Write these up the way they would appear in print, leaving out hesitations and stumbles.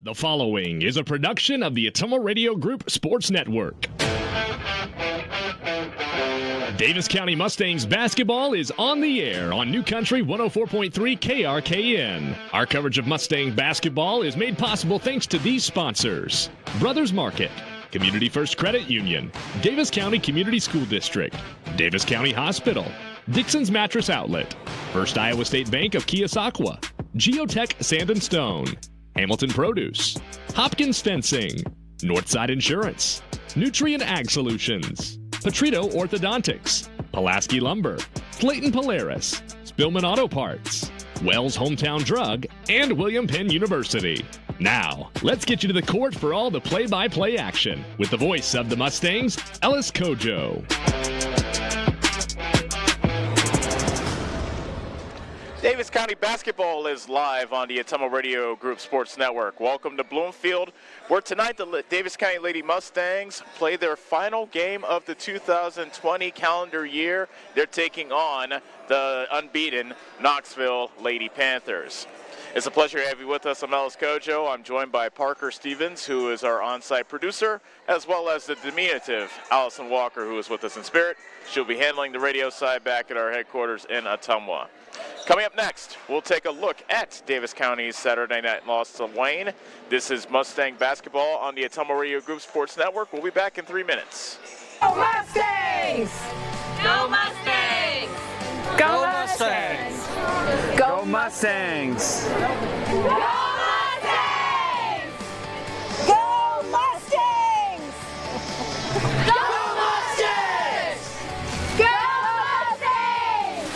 The following is a production of the Ottumwa Radio Group Sports Network. Davis County Mustangs basketball is on the air on New Country 104.3 KRKN. Our coverage of Mustang basketball is made possible thanks to these sponsors: Brothers Market, Community First Credit Union, Davis County Community School District, Davis County Hospital, Dixon's Mattress Outlet, First Iowa State Bank of Keosauqua, Geotech Sand and Stone, Hamilton Produce, Hopkins Fencing, Northside Insurance, Nutrient Ag Solutions, Petrito Orthodontics, Pulaski Lumber, Clayton Polaris, Spillman Auto Parts, Wells Hometown Drug, and William Penn University. Now, let's get you to the court for all the play-by-play action with the voice of the Mustangs, Ellis Kojo. Davis County basketball is live on the Ottumwa Radio Group Sports Network. Welcome to Bloomfield, where tonight the Davis County Lady Mustangs play their final game of the 2020 calendar year. They're taking on the unbeaten Knoxville Lady Panthers. It's a pleasure to have you with us. I'm Ellis Kojo. I'm joined by Parker Stevens, who is our on-site producer, as well as the diminutive Allison Walker, who is with us in spirit. She'll be handling the radio side back at our headquarters in Ottumwa. Coming up next, we'll take a look at Davis County's Saturday night loss to Wayne. This is Mustang basketball on the Ottumwa Radio Group Sports Network. We'll be back in 3 minutes. Go Mustangs! Go Mustangs! Go Mustangs! Go Mustangs! Go Mustangs! Go Mustangs! Go Mustangs! Go Mustangs!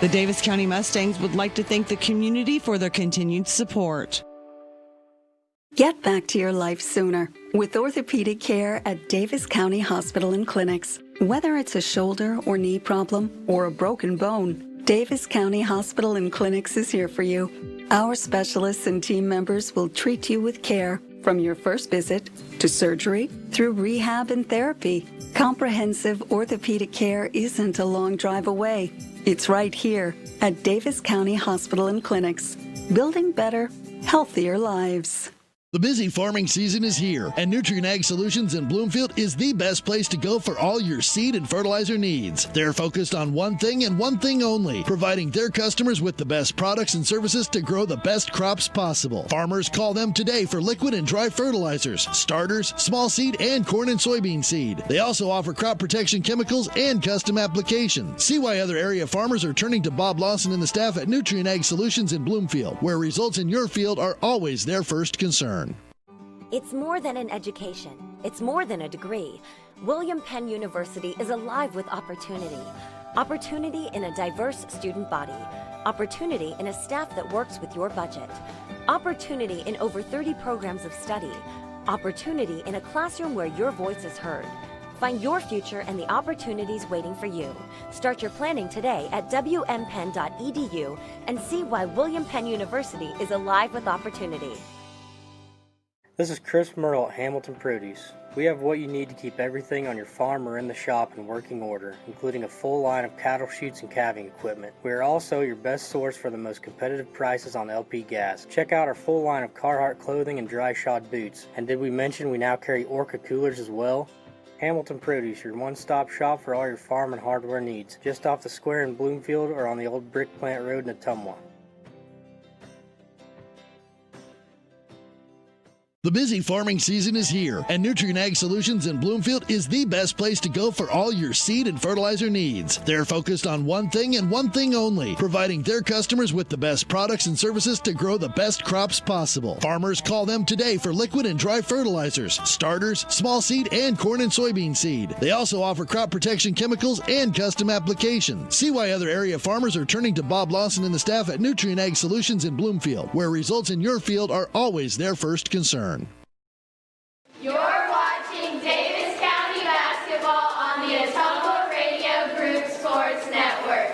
The Davis County Mustangs would like to thank the community for their continued support. Get back to your life sooner with orthopedic care at Davis County Hospital and Clinics. Whether it's a shoulder or knee problem or a broken bone, Davis County Hospital and Clinics is here for you. Our specialists and team members will treat you with care from your first visit to surgery through rehab and therapy. Comprehensive orthopedic care isn't a long drive away. It's right here at Davis County Hospital and Clinics, building better, healthier lives. The busy farming season is here, and Nutrient Ag Solutions in Bloomfield is the best place to go for all your seed and fertilizer needs. They're focused on one thing and one thing only, providing their customers with the best products and services to grow the best crops possible. Farmers call them today for liquid and dry fertilizers, starters, small seed, and corn and soybean seed. They also offer crop protection chemicals and custom application. See why other area farmers are turning to Bob Lawson and the staff at Nutrient Ag Solutions in Bloomfield, where results in your field are always their first concern. It's more than an education. It's more than a degree. William Penn University is alive with opportunity. Opportunity in a diverse student body. Opportunity in a staff that works with your budget. Opportunity in over 30 programs of study. Opportunity in a classroom where your voice is heard. Find your future and the opportunities waiting for you. Start your planning today at wmpenn.edu and see why William Penn University is alive with opportunity. This is Chris Merle at Hamilton Produce. We have what you need to keep everything on your farm or in the shop in working order, including a full line of cattle chutes and calving equipment. We are also your best source for the most competitive prices on LP gas. Check out our full line of Carhartt clothing and dry shod boots. And did we mention we now carry Orca coolers as well? Hamilton Produce, your one-stop shop for all your farm and hardware needs, just off the square in Bloomfield or on the old Brick Plant Road in Ottumwa. The busy farming season is here, and Nutrient Ag Solutions in Bloomfield is the best place to go for all your seed and fertilizer needs. They're focused on one thing and one thing only, providing their customers with the best products and services to grow the best crops possible. Farmers call them today for liquid and dry fertilizers, starters, small seed, and corn and soybean seed. They also offer crop protection chemicals and custom application. See why other area farmers are turning to Bob Lawson and the staff at Nutrient Ag Solutions in Bloomfield, where results in your field are always their first concern. You're watching Davis County basketball on the Ottumwa Radio Group Sports Network.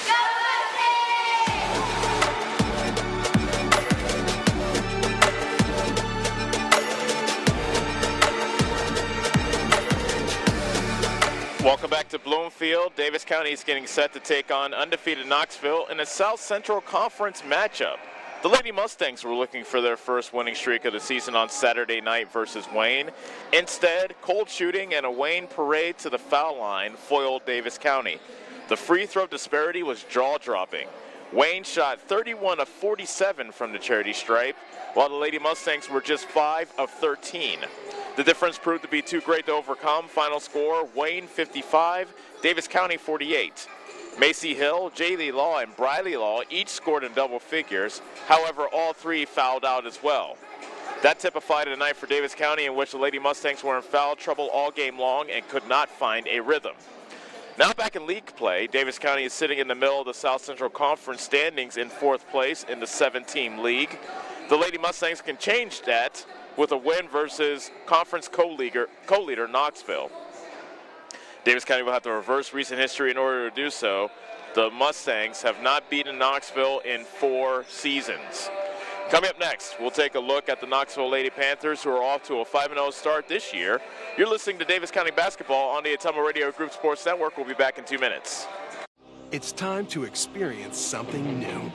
Go Mustangs! Welcome back to Bloomfield. Davis County is getting set to take on undefeated Knoxville in a South Central Conference matchup. The Lady Mustangs were looking for their first winning streak of the season on Saturday night versus Wayne. Instead, cold shooting and a Wayne parade to the foul line foiled Davis County. The free throw disparity was jaw-dropping. Wayne shot 31 of 47 from the charity stripe, while the Lady Mustangs were just 5 of 13. The difference proved to be too great to overcome. Final score, Wayne 55, Davis County 48. Macy Hill, Jaylee Law, and Briley Law each scored in double figures. However, all three fouled out as well. That typified a night for Davis County in which the Lady Mustangs were in foul trouble all game long and could not find a rhythm. Now back in league play, Davis County is sitting in the middle of the South Central Conference standings in 4th place in the 7-team league. The Lady Mustangs can change that with a win versus conference co-leader Knoxville. Davis County will have to reverse recent history in order to do so. The Mustangs have not beaten Knoxville in 4 seasons. Coming up next, we'll take a look at the Knoxville Lady Panthers, who are off to a 5-0 start this year. You're listening to Davis County Basketball on the Ottumwa Radio Group Sports Network. We'll be back in 2 minutes. It's time to experience something new.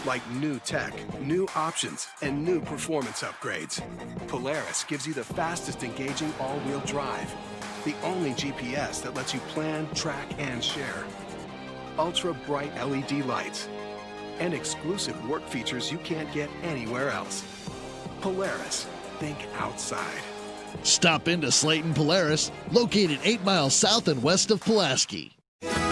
Like new tech, new options, and new performance upgrades. Polaris gives you the fastest engaging all-wheel drive. The only GPS that lets you plan, track, and share. Ultra bright LED lights. And exclusive work features you can't get anywhere else. Polaris, think outside. Stop into Slayton Polaris, located 8 miles south and west of Pulaski.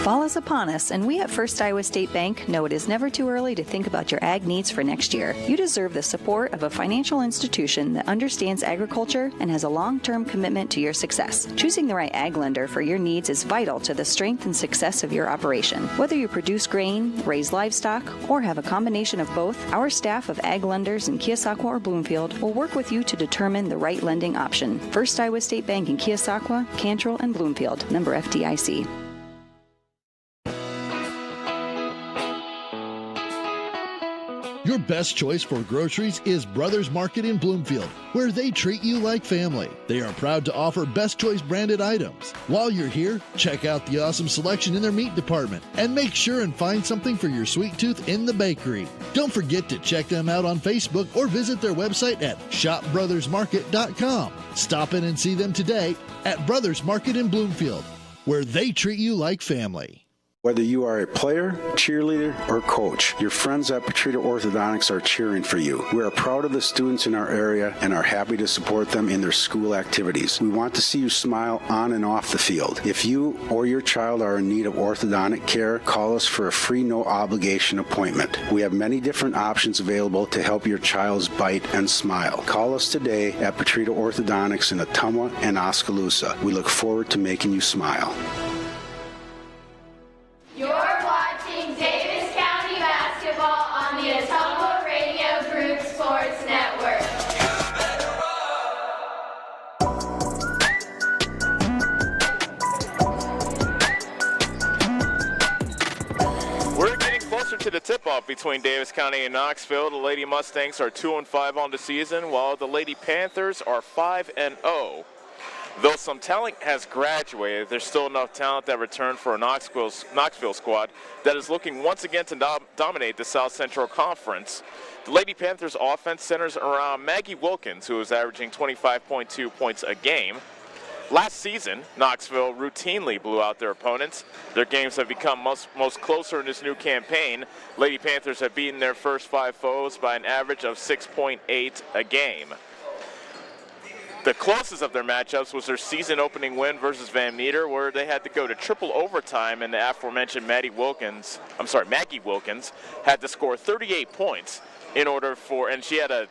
Fall is upon us, and we at First Iowa State Bank know it is never too early to think about your ag needs for next year. You deserve the support of a financial institution that understands agriculture and has a long-term commitment to your success. Choosing the right ag lender for your needs is vital to the strength and success of your operation. Whether you produce grain, raise livestock, or have a combination of both, our staff of ag lenders in Keosauqua or Bloomfield will work with you to determine the right lending option. First Iowa State Bank in Keosauqua, Cantrell, and Bloomfield. Member FDIC. Your best choice for groceries is Brothers Market in Bloomfield, where they treat you like family. They are proud to offer Best Choice branded items. While you're here, check out the awesome selection in their meat department and make sure and find something for your sweet tooth in the bakery. Don't forget to check them out on Facebook or visit their website at shopbrothersmarket.com. Stop in and see them today at Brothers Market in Bloomfield, where they treat you like family. Whether you are a player, cheerleader, or coach, your friends at Petrita Orthodontics are cheering for you. We are proud of the students in our area and are happy to support them in their school activities. We want to see you smile on and off the field. If you or your child are in need of orthodontic care, call us for a free no-obligation appointment. We have many different options available to help your child's bite and smile. Call us today at Petrita Orthodontics in Ottumwa and Oskaloosa. We look forward to making you smile. You're watching Davis County Basketball on the Ottumwa Radio Group Sports Network. We're getting closer to the tip-off between Davis County and Knoxville. The Lady Mustangs are 2-5 on the season, while the Lady Panthers are 5-0. Though some talent has graduated, there's still enough talent that returned for a Knoxville squad that is looking once again to dominate the South Central Conference. The Lady Panthers offense centers around Maggie Wilkins, who is averaging 25.2 points a game. Last season, Knoxville routinely blew out their opponents. Their games have become most closer in this new campaign. Lady Panthers have beaten their first 5 foes by an average of 6.8 a game. The closest of their matchups was their season-opening win versus Van Meter, where they had to go to triple overtime, and the aforementioned Maggie Wilkins had to score 38 points in order for, and she had a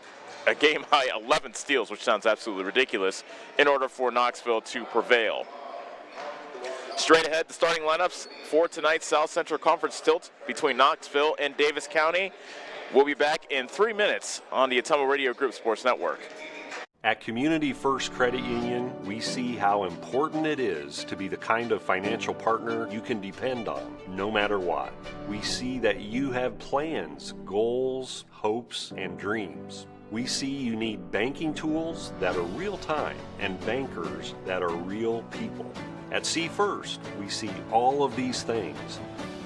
game-high 11 steals, which sounds absolutely ridiculous, in order for Knoxville to prevail. Straight ahead, the starting lineups for tonight's South Central Conference tilt between Knoxville and Davis County. We'll be back in 3 minutes on the Ottumwa Radio Group Sports Network. At Community First Credit Union, we see how important it is to be the kind of financial partner you can depend on, no matter what. We see that you have plans, goals, hopes, and dreams. We see you need banking tools that are real-time and bankers that are real people. At See First, we see all of these things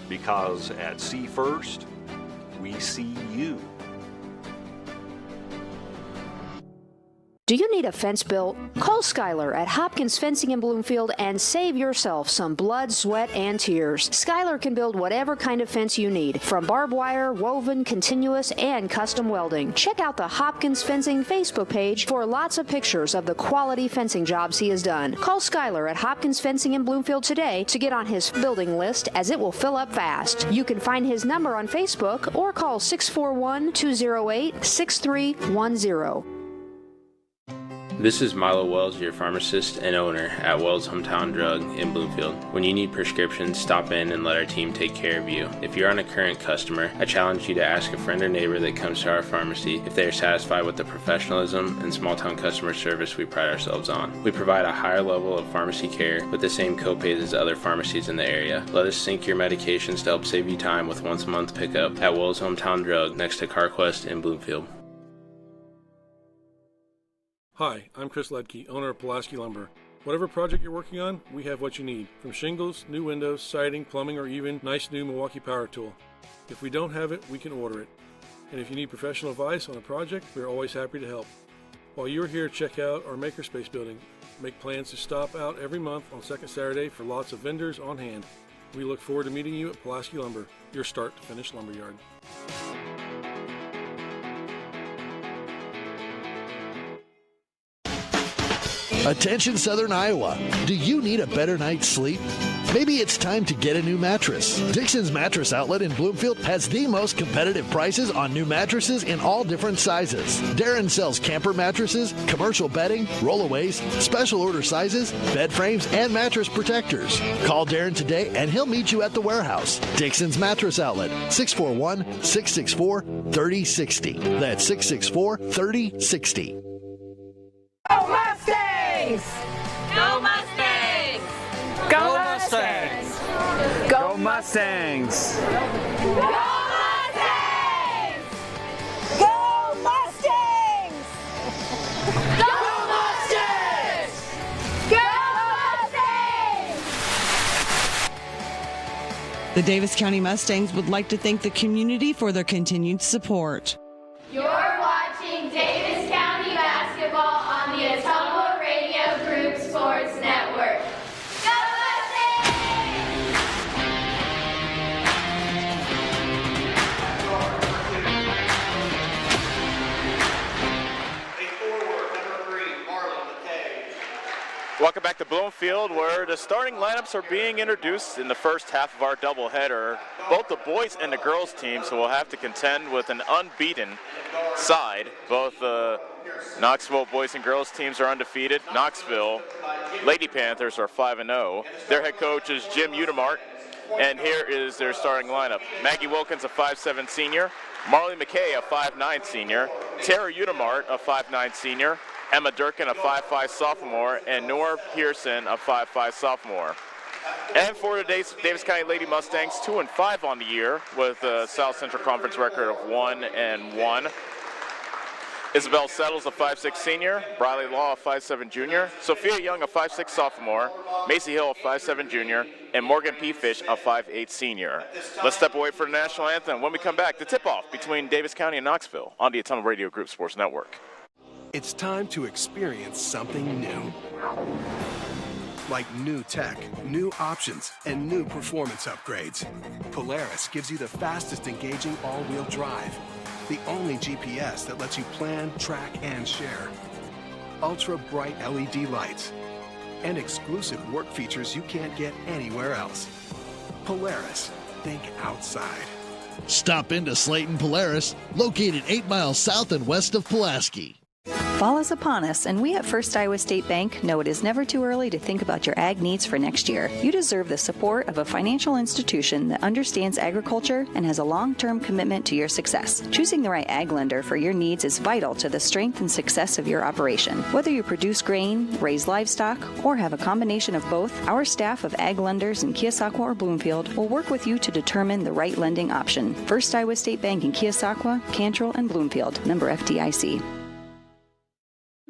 because at See First, We see you. Do you need a fence built? Call Skylar at Hopkins Fencing in Bloomfield and save yourself some blood, sweat, and tears. Skylar can build whatever kind of fence you need, from barbed wire, woven, continuous, and custom welding. Check out the Hopkins Fencing Facebook page for lots of pictures of the quality fencing jobs he has done. Call Skylar at Hopkins Fencing in Bloomfield today to get on his building list, as it will fill up fast. You can find his number on Facebook or call 641-208-6310. This is Milo Wells, your pharmacist and owner at Wells Hometown Drug in Bloomfield. When you need prescriptions, stop in and let our team take care of you. If you're on a current customer, I challenge you to ask a friend or neighbor that comes to our pharmacy if they are satisfied with the professionalism and small-town customer service we pride ourselves on. We provide a higher level of pharmacy care with the same copays as other pharmacies in the area. Let us sync your medications to help save you time with once-a-month pickup at Wells Hometown Drug next to CarQuest in Bloomfield. Hi, I'm Chris Ledke, owner of Pulaski Lumber. Whatever project you're working on, we have what you need. From shingles, new windows, siding, plumbing, or even nice new Milwaukee power tool. If we don't have it, we can order it. And if you need professional advice on a project, we're always happy to help. While you're here, check out our Makerspace building. Make plans to stop out every month on second Saturday for lots of vendors on hand. We look forward to meeting you at Pulaski Lumber, your start to finish lumberyard. Attention Southern Iowa. Do you need a better night's sleep? Maybe it's time to get a new mattress. Dixon's Mattress Outlet in Bloomfield has the most competitive prices on new mattresses in all different sizes. Darren sells camper mattresses, commercial bedding, rollaways, special order sizes, bed frames, and mattress protectors. Call Darren today and he'll meet you at the warehouse. Dixon's Mattress Outlet, 641-664-3060. That's 664-3060. Go Mustangs! Go Mustangs! Go Mustangs! Go Mustangs! Go Mustangs! Go Mustangs! Go Mustangs! Go Mustangs! The Davis County Mustangs would like to thank the community for their continued support. You're watching Davis County basketball on the Untitled Radio Group Sports Network. Go Welcome back to Bloomfield, where the starting lineups are being introduced in the first half of our doubleheader. Both the boys and the girls teams will have to contend with an unbeaten side. Both the Knoxville boys and girls teams are undefeated. Knoxville Lady Panthers are 5-0. Their head coach is Jim Udemart, and here is their starting lineup. Maggie Wilkins, a 5'7" senior. Marley McKay, a 5'9" senior. Tara Udemart, a 5'9" senior. Emma Durkin, a 5'5" sophomore, and Nora Pearson, a 5'5" sophomore. And for the Davis County Lady Mustangs, 2-5 on the year with a South Central Conference record of 1-1. Isabel Settles, a 5'6" senior. Briley Law, a 5'7" junior. Sophia Young, a 5'6" sophomore. Macy Hill, a 5'7" junior. And Morgan P. Fish, a 5'8" senior. Let's step away for the national anthem. When we come back, the tip-off between Davis County and Knoxville on the Autumnal Radio Group Sports Network. It's time to experience something new. Like new tech, new options, and new performance upgrades. Polaris gives you the fastest engaging all-wheel drive. The only GPS that lets you plan, track, and share. Ultra bright LED lights. And exclusive work features you can't get anywhere else. Polaris, think outside. Stop into Slayton Polaris, located 8 miles south and west of Pulaski. Fall is upon us, and we at First Iowa State Bank know it is never too early to think about your ag needs for next year. You deserve the support of a financial institution that understands agriculture and has a long-term commitment to your success. Choosing the right ag lender for your needs is vital to the strength and success of your operation. Whether you produce grain, raise livestock, or have a combination of both, our staff of ag lenders in Keosauqua or Bloomfield will work with you to determine the right lending option. First Iowa State Bank in Keosauqua, Cantrell, and Bloomfield. Member FDIC.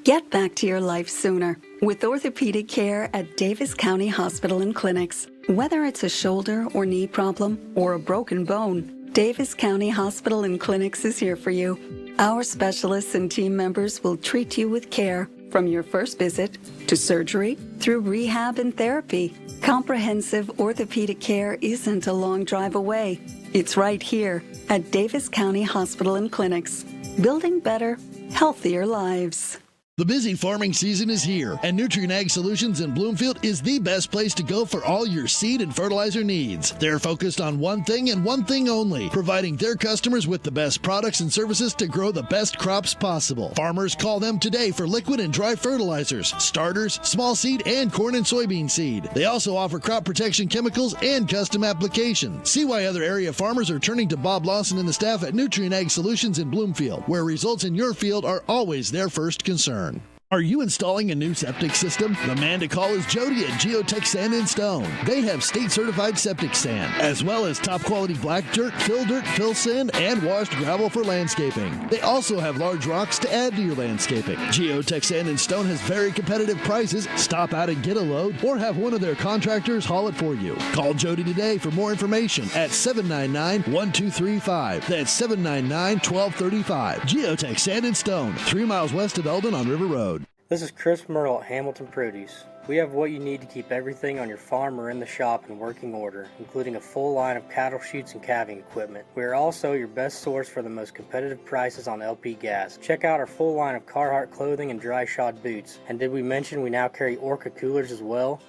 Get back to your life sooner with orthopedic care at Davis County Hospital and Clinics. Whether it's a shoulder or knee problem or a broken bone, Davis County Hospital and Clinics is here for you. Our specialists and team members will treat you with care from your first visit to surgery through rehab and therapy. Comprehensive orthopedic care isn't a long drive away. It's right here at Davis County Hospital and Clinics, building better, healthier lives. The busy farming season is here, and Nutrient Ag Solutions in Bloomfield is the best place to go for all your seed and fertilizer needs. They're focused on one thing and one thing only, providing their customers with the best products and services to grow the best crops possible. Farmers call them today for liquid and dry fertilizers, starters, small seed, and corn and soybean seed. They also offer crop protection chemicals and custom applications. See why other area farmers are turning to Bob Lawson and the staff at Nutrient Ag Solutions in Bloomfield, where results in your field are always their first concern. Are you installing a new septic system? The man to call is Jody at Geotech Sand and Stone. They have state-certified septic sand, as well as top-quality black dirt, fill sand, and washed gravel for landscaping. They also have large rocks to add to your landscaping. Geotech Sand and Stone has very competitive prices. Stop out and get a load, or have one of their contractors haul it for you. Call Jody today for more information at 799-1235. That's 799-1235. Geotech Sand and Stone, 3 miles west of Eldon on River Road. This is Chris Myrtle at Hamilton Produce. We have what you need to keep everything on your farm or in the shop in working order, including a full line of cattle chutes and calving equipment. We are also your best source for the most competitive prices on LP gas. Check out our full line of Carhartt clothing and dry shod boots. And did we mention we now carry Orca coolers as well?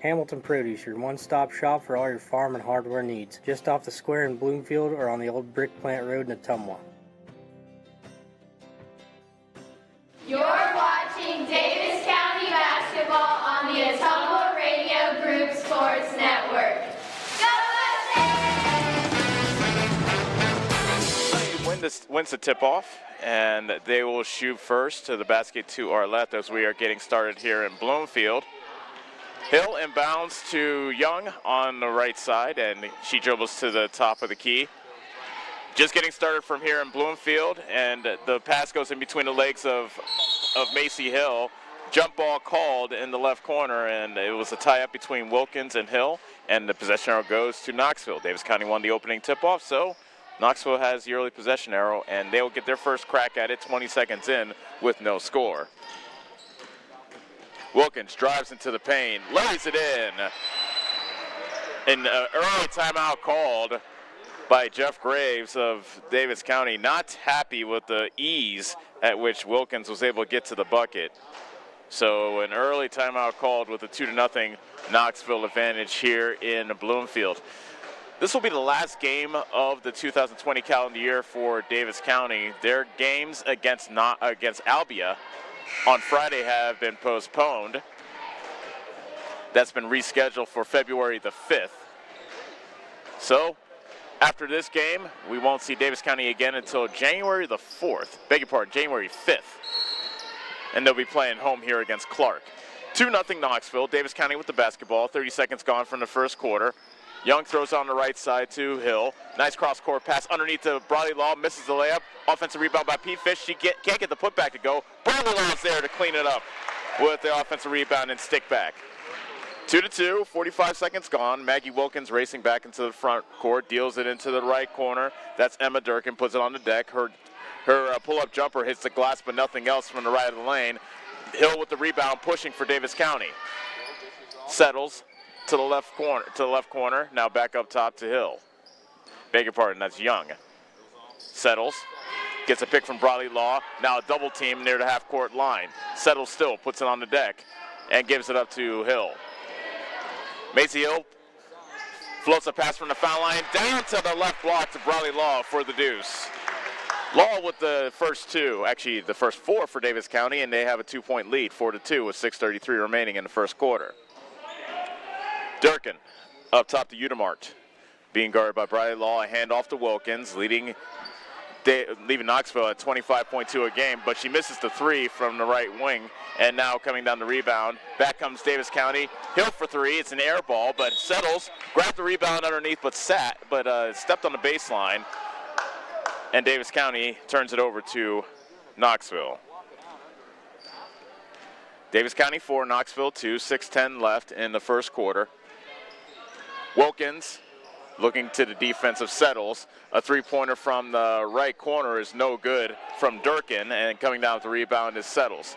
Hamilton Produce, your one-stop shop for all your farm and hardware needs, just off the square in Bloomfield or on the old Brick Plant Road in Ottumwa. You're watching Davis County basketball on the Ottumwa Radio Group Sports Network. Go Mustangs! Wins the tip-off, and they will shoot first to the basket to our left as we are getting started here in Bloomfield. Hill inbounds to Young on the right side, and she dribbles to the top of the key. Just getting started from here in Bloomfield, and the pass goes in between the legs of Macy Hill. Jump ball called in the left corner, and it was a tie-up between Wilkins and Hill, and the possession arrow goes to Knoxville. Davis County won the opening tip-off, so Knoxville has the early possession arrow, and they will get their first crack at it 20 seconds in with no score. Wilkins drives into the paint, lays it in. An early timeout called by Jeff Graves of Davis County. Not happy with the ease at which Wilkins was able to get to the bucket. So an early timeout called with a 2-0 Knoxville advantage here in Bloomfield. This will be the last game of the 2020 calendar year for Davis County. Their games against Albia on Friday have been postponed. That's been rescheduled for February the 5th. So after this game, we won't see Davis County again until January the 4th. Beg your pardon, January 5th. And they'll be playing home here against Clark. 2-0 Knoxville. Davis County with the basketball. 30 seconds gone from the first quarter. Young throws on the right side to Hill. Nice cross-court pass underneath to Bradley Law. Misses the layup. Offensive rebound by Pete Fish. She can't get the putback to go. Bradley Law's there to clean it up with the offensive rebound and stick back. 2-2, 45 seconds gone. Maggie Wilkins racing back into the front court, deals it into the right corner. That's Emma Durkin, puts it on the deck. Her pull-up jumper hits the glass, but nothing else from the right of the lane. Hill with the rebound, pushing for Davis County. Settles to the left corner. Now back up top to Hill. Beg your pardon, that's Young. Settles, gets a pick from Bradley Law. Now a double team near the half-court line. Settles still, puts it on the deck, and gives it up to Hill. Macy Hill floats a pass from the foul line down to the left block to Bradley Law for the deuce. Law with the first two, actually the first four for Davis County, and they have a 2-point lead, 4-2 with 6:33 remaining in the first quarter. Durkin up top to Udemart, being guarded by Bradley Law. A handoff to Wilkins, leaving Knoxville at 25.2 a game, but she misses the three from the right wing, and now coming down the rebound. Back comes Davis County. Hill for three. It's an air ball, but Settles grabbed the rebound underneath, but stepped on the baseline, and Davis County turns it over to Knoxville. Davis County 4, Knoxville 2, 6:10 left in the first quarter. Wilkins Looking to the defense of Settles. A three-pointer from the right corner is no good from Durkin, and coming down with the rebound is Settles.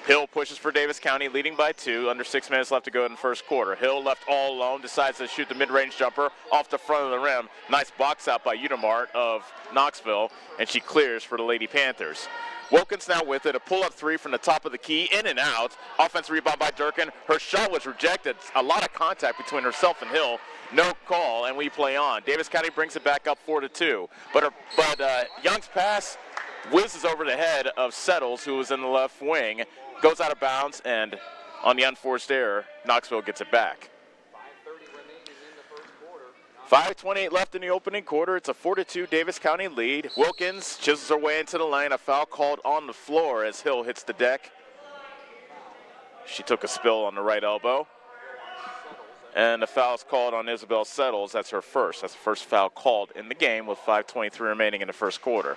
Hill pushes for Davis County, leading by 2. Under 6 minutes left to go in the first quarter. Hill left all alone, decides to shoot the mid-range jumper off the front of the rim. Nice box out by Unimart of Knoxville, and she clears for the Lady Panthers. Wilkins now with it, a pull-up 3 from the top of the key, in and out. Offensive rebound by Durkin. Her shot was rejected. A lot of contact between herself and Hill. No call, and we play on. Davis County brings it back up 4-2. But Young's pass whizzes over the head of Settles, who was in the left wing. Goes out of bounds, and on the unforced error, Knoxville gets it back. 5:28 left in the opening quarter. It's a 4-2 Davis County lead. Wilkins chisels her way into the lane. A foul called on the floor as Hill hits the deck. She took a spill on the right elbow. And the foul is called on Isabel Settles. That's her first. That's the first foul called in the game with 5:23 remaining in the first quarter.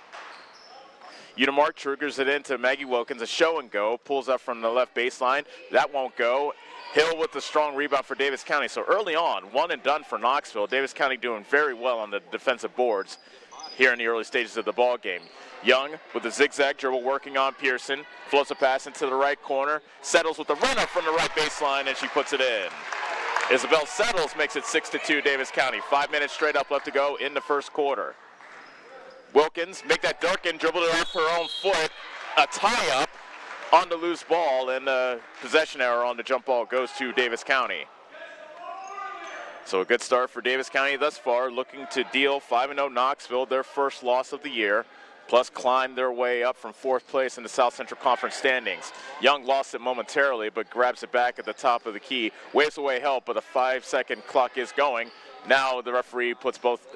Unimart triggers it into Maggie Wilkins, a show and go, pulls up from the left baseline. That won't go. Hill with the strong rebound for Davis County. So early on, one and done for Knoxville. Davis County doing very well on the defensive boards here in the early stages of the ball game. Young with the zigzag dribble working on Pearson. Floats a pass into the right corner. Settles with the run-up from the right baseline, and she puts it in. Isabel Settles makes it 6-2 Davis County. 5 minutes straight up left to go in the first quarter. Wilkins, make that Durkin, dribbled it off her own foot. A tie-up on the loose ball, and the possession error on the jump ball goes to Davis County. So a good start for Davis County thus far, looking to deal 5-0 Knoxville, their first loss of the year, plus climb their way up from 4th place in the South Central Conference standings. Young lost it momentarily, but grabs it back at the top of the key, waves away help, but the 5-second clock is going. Now the referee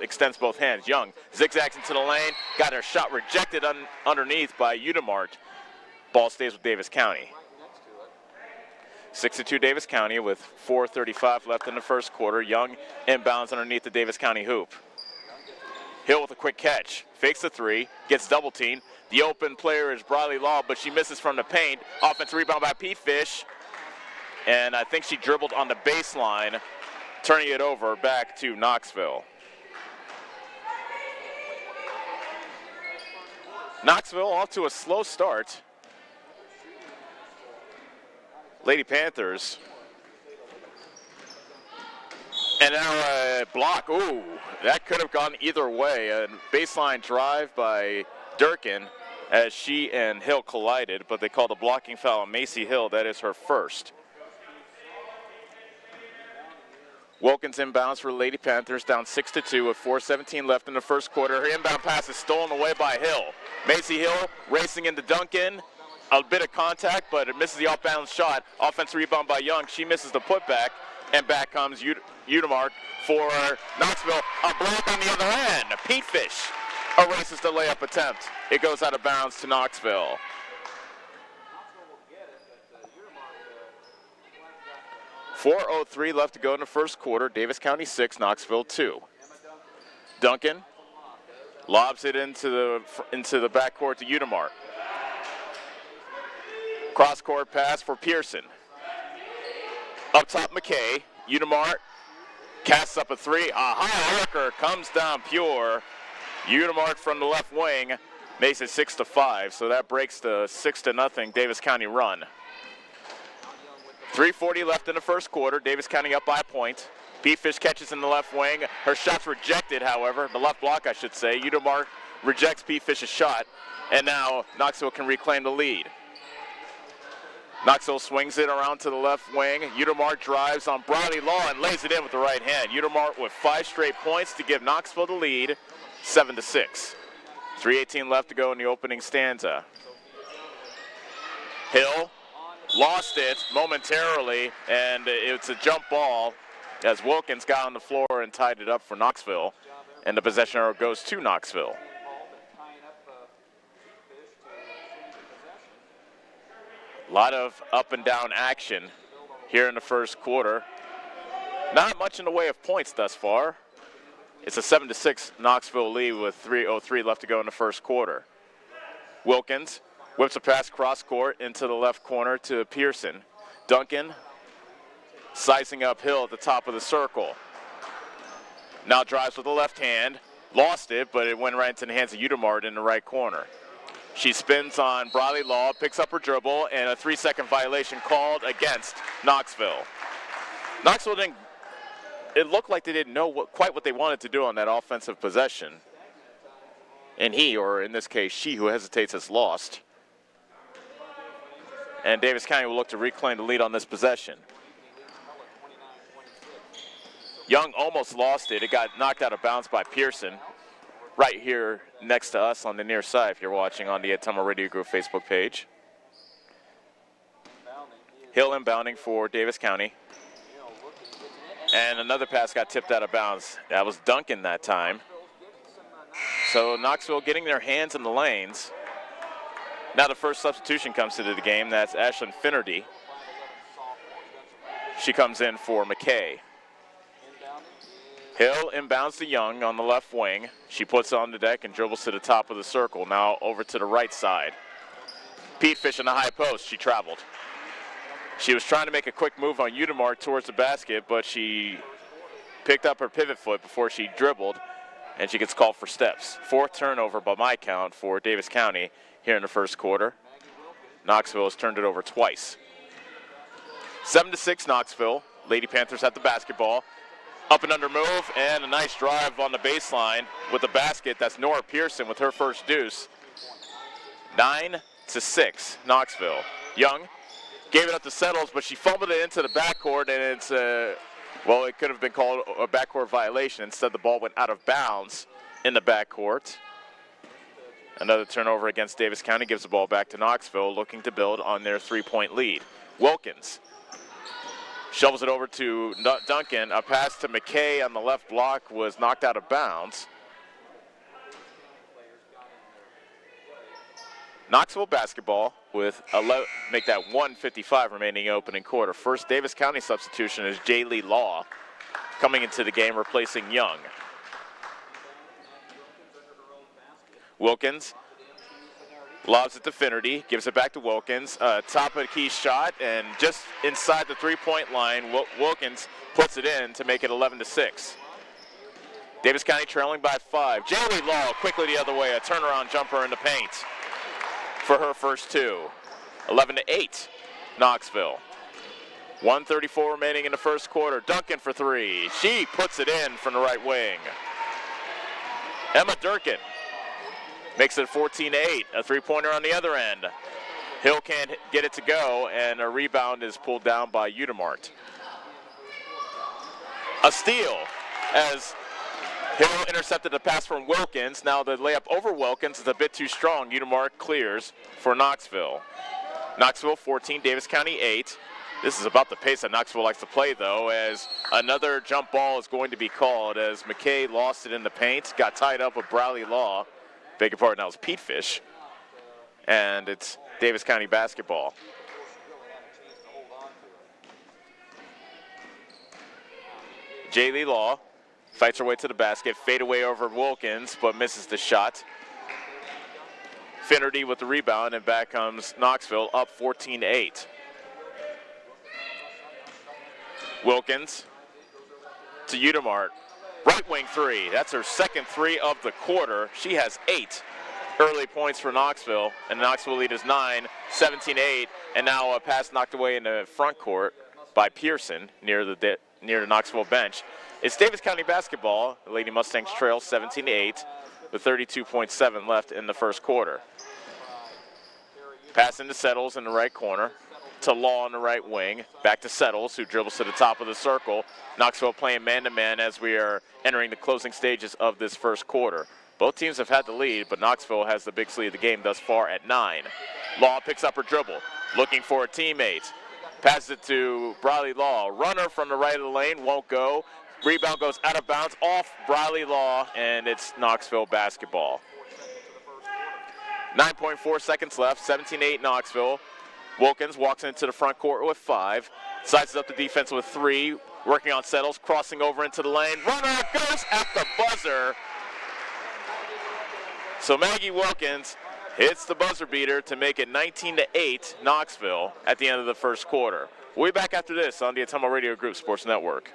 extends both hands. Young zigzags into the lane, got her shot rejected underneath by Unimart. Ball stays with Davis County. 6-2 Davis County with 4:35 left in the first quarter. Young inbounds underneath the Davis County hoop. Hill with a quick catch, fakes the 3, gets double teamed. The open player is Briley Law, but she misses from the paint. Offensive rebound by Pete Fish, and I think she dribbled on the baseline, turning it over back to Knoxville. Knoxville off to a slow start. Lady Panthers. And now a block. Ooh, that could have gone either way. A baseline drive by Durkin as she and Hill collided, but they called a blocking foul on Macy Hill. That is her first. Wilkins inbounds for the Lady Panthers, down 6-2 with 4:17 left in the first quarter. Her inbound pass is stolen away by Hill. Macy Hill racing into Duncan. A bit of contact, but it misses the off-balance shot. Offensive rebound by Young. She misses the putback, and back comes Udemark for Knoxville. A block on the other end. Pete Fish erases the layup attempt. It goes out of bounds to Knoxville. .403 left to go in the first quarter. Davis County 6, Knoxville 2. Duncan lobs it into the backcourt to Udemark. Cross-court pass for Pearson. Up top, McKay. Udemark casts up a 3. A high arcer comes down pure. Udemark from the left wing makes it 6-5, so that breaks the 6-0 Davis County run. 3:40 left in the first quarter. Davis County up by a point. Pete Fish catches in the left wing. Her shot's rejected, however. The left block, I should say. Udemark rejects Pete Fish's shot, and now Knoxville can reclaim the lead. Knoxville swings it around to the left wing. Udemark drives on Briley Law and lays it in with the right hand. Udemark with 5 straight points to give Knoxville the lead, 7-6. 3:18 left to go in the opening stanza. Hill lost it momentarily, and it's a jump ball as Wilkins got on the floor and tied it up for Knoxville, and the possession arrow goes to Knoxville. A lot of up and down action here in the first quarter. Not much in the way of points thus far. It's a 7-6 Knoxville lead with 3:03 left to go in the first quarter. Wilkins whips a pass cross court into the left corner to Pearson. Duncan sizing up Hill at the top of the circle. Now drives with the left hand. Lost it, but it went right into the hands of Udemart in the right corner. She spins on Bradley Law, picks up her dribble, and a 3-second violation called against Knoxville. Knoxville didn't, it looked like they didn't know quite what they wanted to do on that offensive possession. And he, or in this case, she who hesitates, has lost. And Davis County will look to reclaim the lead on this possession. Young almost lost it. It got knocked out of bounds by Pearson. Right here next to us on the near side if you're watching on the Ottumwa Radio Group Facebook page. Hill inbounding for Davis County. And another pass got tipped out of bounds. That was Duncan that time. So Knoxville getting their hands in the lanes. Now the first substitution comes into the game. That's Ashlyn Finnerty. She comes in for McKay. Hill inbounds to Young on the left wing. She puts on the deck and dribbles to the top of the circle. Now over to the right side. Petefish in the high post. She traveled. She was trying to make a quick move on Udemart towards the basket, but she picked up her pivot foot before she dribbled, and she gets called for steps. 4th turnover by my count for Davis County here in the first quarter. Knoxville has turned it over twice. 7-6 Knoxville. Lady Panthers have the basketball. Up and under move, and a nice drive on the baseline with the basket. That's Nora Pearson with her first deuce. 9-6, Knoxville. Young gave it up to Settles, but she fumbled it into the backcourt, and it's, well, it could have been called a backcourt violation. Instead, the ball went out of bounds in the backcourt. Another turnover against Davis County gives the ball back to Knoxville, looking to build on their 3-point lead. Wilkins shovels it over to Duncan. A pass to McKay on the left block was knocked out of bounds. Knoxville basketball with make that 1:55 remaining opening quarter. First Davis County substitution is Jaylee Law coming into the game, replacing Young. Wilkins lobs it to Finnerty, gives it back to Wilkins. Top of the key shot, and just inside the 3-point line, Wilkins puts it in to make it 11-6. Davis County trailing by 5. Jaylee Law quickly the other way, a turnaround jumper in the paint for her first 2. 11-8, Knoxville. 1:34 remaining in the first quarter. Duncan for 3. She puts it in from the right wing. Emma Durkin makes it 14-8, a 3-pointer on the other end. Hill can't get it to go, and a rebound is pulled down by Udemart. A steal as Hill intercepted the pass from Wilkins. Now the layup over Wilkins is a bit too strong. Udemart clears for Knoxville. Knoxville 14, Davis County 8. This is about the pace that Knoxville likes to play, though, as another jump ball is going to be called as McKay lost it in the paint, got tied up with Bradley Law. Beg your pardon, that was Petefish. And it's Davis County basketball. Jaylee Law fights her way to the basket, fade away over Wilkins, but misses the shot. Finnerty with the rebound, and back comes Knoxville, up 14-8. Wilkins to Udemart. Right wing 3. That's her second 3 of the quarter. She has 8 early points for Knoxville, and the Knoxville lead is 9, 17-8, and now a pass knocked away in the front court by Pearson near the Knoxville bench. It's Davis County basketball. The Lady Mustangs trail 17-8 with 32.7 left in the first quarter. Pass into Settles in the right corner. To Law on the right wing. Back to Settles, who dribbles to the top of the circle. Knoxville playing man-to-man as we are entering the closing stages of this first quarter. Both teams have had the lead, but Knoxville has the biggest lead of the game thus far at 9. Law picks up her dribble, looking for a teammate. Passes it to Bradley Law. Runner from the right of the lane, won't go. Rebound goes out of bounds off Bradley Law, and it's Knoxville basketball. 9.4 seconds left, 17-8 Knoxville. Wilkins walks into the front court with 5. Sizes up the defense with 3. Working on Settles, crossing over into the lane. Runner goes at the buzzer. So Maggie Wilkins hits the buzzer beater to make it 19-8 Knoxville at the end of the first quarter. We'll be back after this on the Ottumwa Radio Group Sports Network.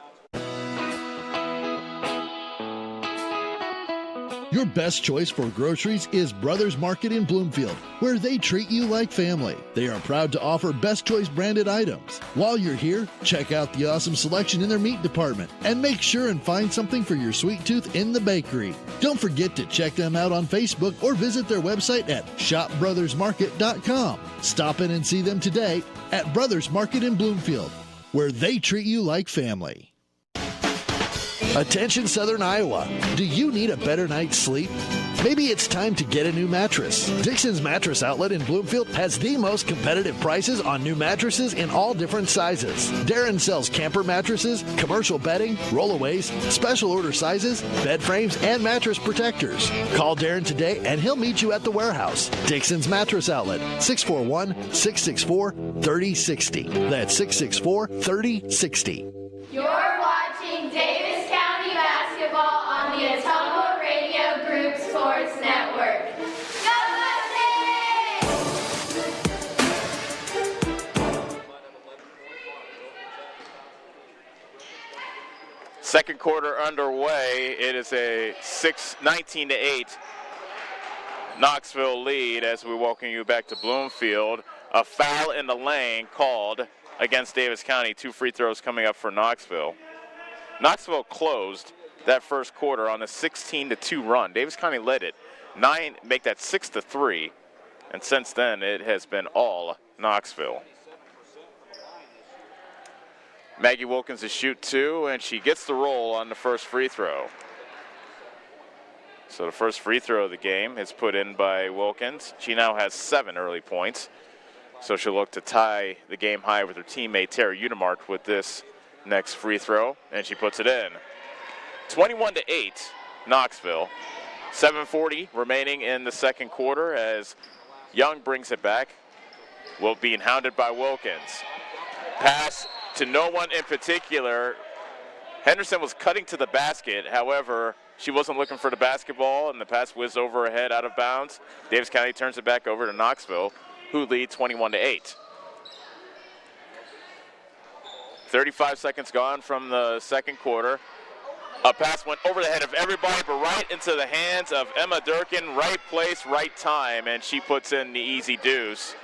Your best choice for groceries is Brothers Market in Bloomfield, where they treat you like family. They are proud to offer Best Choice branded items. While you're here, check out the awesome selection in their meat department and make sure and find something for your sweet tooth in the bakery. Don't forget to check them out on Facebook or visit their website at shopbrothersmarket.com. Stop in and see them today at Brothers Market in Bloomfield, where they treat you like family. Attention Southern Iowa, do you need a better night's sleep? Maybe it's time to get a new mattress. Dixon's Mattress Outlet in Bloomfield has the most competitive prices on new mattresses in all different sizes. Darren sells camper mattresses, commercial bedding, rollaways, special order sizes, bed frames, and mattress protectors. Call Darren today and he'll meet you at the warehouse. Dixon's Mattress Outlet, 641-664-3060. That's 664-3060. You're watching Davis County basketball on the Untitled Radio Group Sports Network. Go Mustangs! Second quarter underway. It is a 19-8 Knoxville lead as we welcome you back to Bloomfield. A foul in the lane called against Davis County. 2 free throws coming up for Knoxville. Knoxville closed that first quarter on a 16-2 run. Davis County led it 9, make that 6-3, and since then it has been all Knoxville. Maggie Wilkins to shoot 2, and she gets the roll on the first free throw. So the first free throw of the game is put in by Wilkins. She now has 7 early points. So she'll look to tie the game high with her teammate Tara Udemark with this next free throw, and she puts it in. 21-8, Knoxville. 7:40 remaining in the second quarter as Young brings it back. Being hounded by Wilkins. Pass to no one in particular. Henderson was cutting to the basket. However, she wasn't looking for the basketball, and the pass whizzed over her head out of bounds. Davis County turns it back over to Knoxville, who lead 21-8. 35 seconds gone from the second quarter. A pass went over the head of everybody, but right into the hands of Emma Durkin. Right place, right time, and she puts in the easy deuce.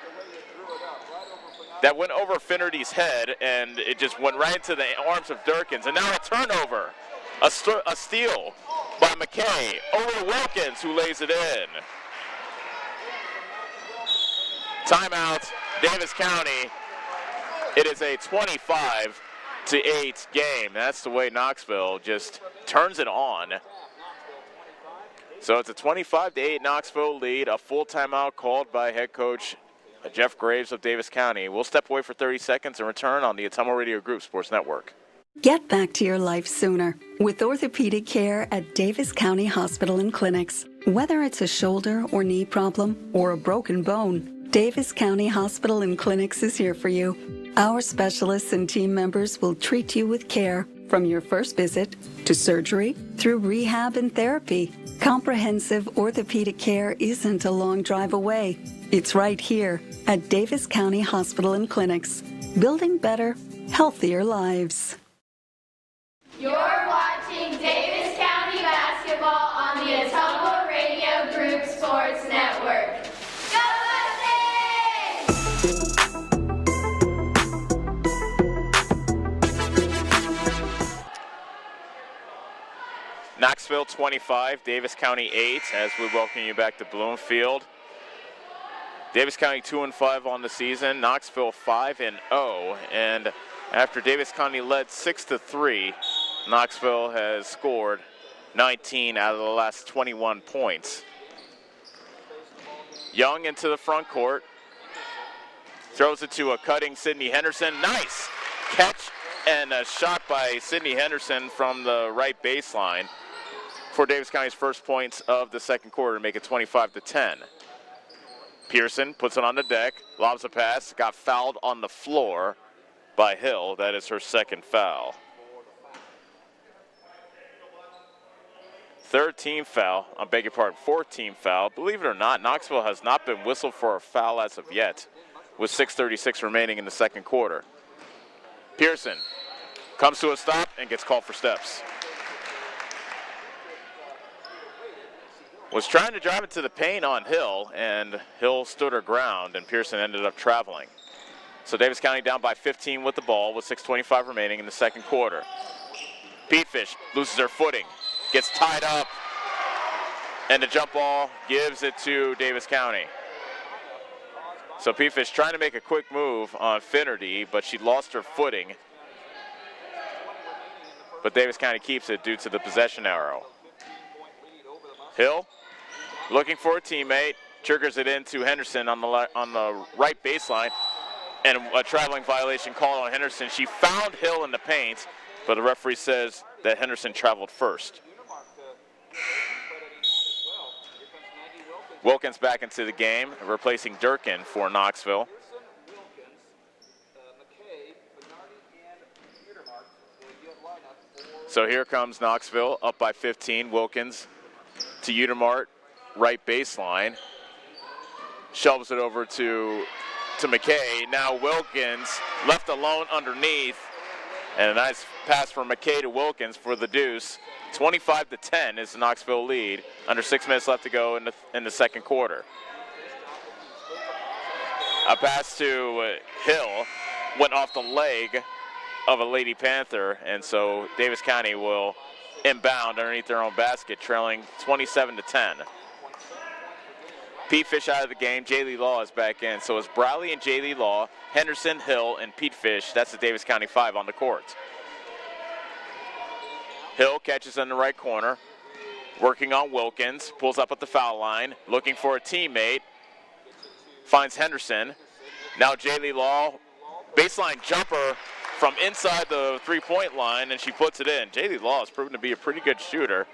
That went over Finnerty's head, and it just went right into the arms of Durkins. And now a turnover. A steal by McKay over to Wilkins, who lays it in. Timeout, Davis County. It is a 25-8 game. That's the way Knoxville just turns it on. So it's a 25-8 Knoxville lead. A full timeout called by head coach Jeff Graves of Davis County. We'll step away for 30 seconds and return on the Ottumwa Radio Group Sports Network. Get back to your life sooner with orthopedic care at Davis County Hospital and Clinics. Whether it's a shoulder or knee problem or a broken bone, Davis County Hospital and Clinics is here for you. Our specialists and team members will treat you with care from your first visit to surgery through rehab and therapy. Comprehensive orthopedic care isn't a long drive away. It's right here at Davis County Hospital and Clinics, building better, healthier lives. You're watching Davis County basketball on the Ottumwa Radio Group Sports Network. Go Mustangs! Knoxville 25, Davis County 8, as we welcome you back to Bloomfield. Davis County 2-5 on the season, Knoxville 5-0, and after Davis County led 6-3, Knoxville has scored 19 out of the last 21 points. Young into the front court, throws it to a cutting Sydney Henderson. Nice catch and a shot by Sydney Henderson from the right baseline for Davis County's first points of the second quarter to make it 25-10. Pearson puts it on the deck, lobs a pass, got fouled on the floor by Hill. That is her second foul. Fourth team foul. Believe it or not, Knoxville has not been whistled for a foul as of yet, with 6:36 remaining in the second quarter. Pearson comes to a stop and gets called for steps. was trying to drive into the paint on Hill, and Hill stood her ground, and Pearson ended up traveling. So Davis County down by 15 with the ball with 6:25 remaining in the second quarter. Peatfish loses her footing, gets tied up, and the jump ball gives it to Davis County. So Peatfish trying to make a quick move on Finnerty, but she lost her footing. But Davis County keeps it due to the possession arrow. Hill looking for a teammate, triggers it into Henderson on the right baseline, and a traveling violation called on Henderson. She found Hill in the paint, but the referee says that Henderson traveled first. Wilkins back into the game, replacing Durkin for Knoxville. So here comes Knoxville, up by 15. Wilkins to Udemart, right baseline. Shelves it over to McKay. Now Wilkins left alone underneath. And a nice pass from McKay to Wilkins for the deuce. 25-10 is the Knoxville lead. Under 6 minutes left to go in the second quarter. A pass to Hill went off the leg of a Lady Panther, and so Davis County will inbound underneath their own basket, trailing 27-10. Peatfish out of the game. Jaylee Law is back in. So it's Bradley and Jaylee Law, Henderson, Hill, and Peatfish. That's the Davis County 5 on the court. Hill catches in the right corner, working on Wilkins, pulls up at the foul line, looking for a teammate, finds Henderson. Now Jaylee Law, baseline jumper from inside the three-point line, and she puts it in. Jaylee Law has proven to be a pretty good shooter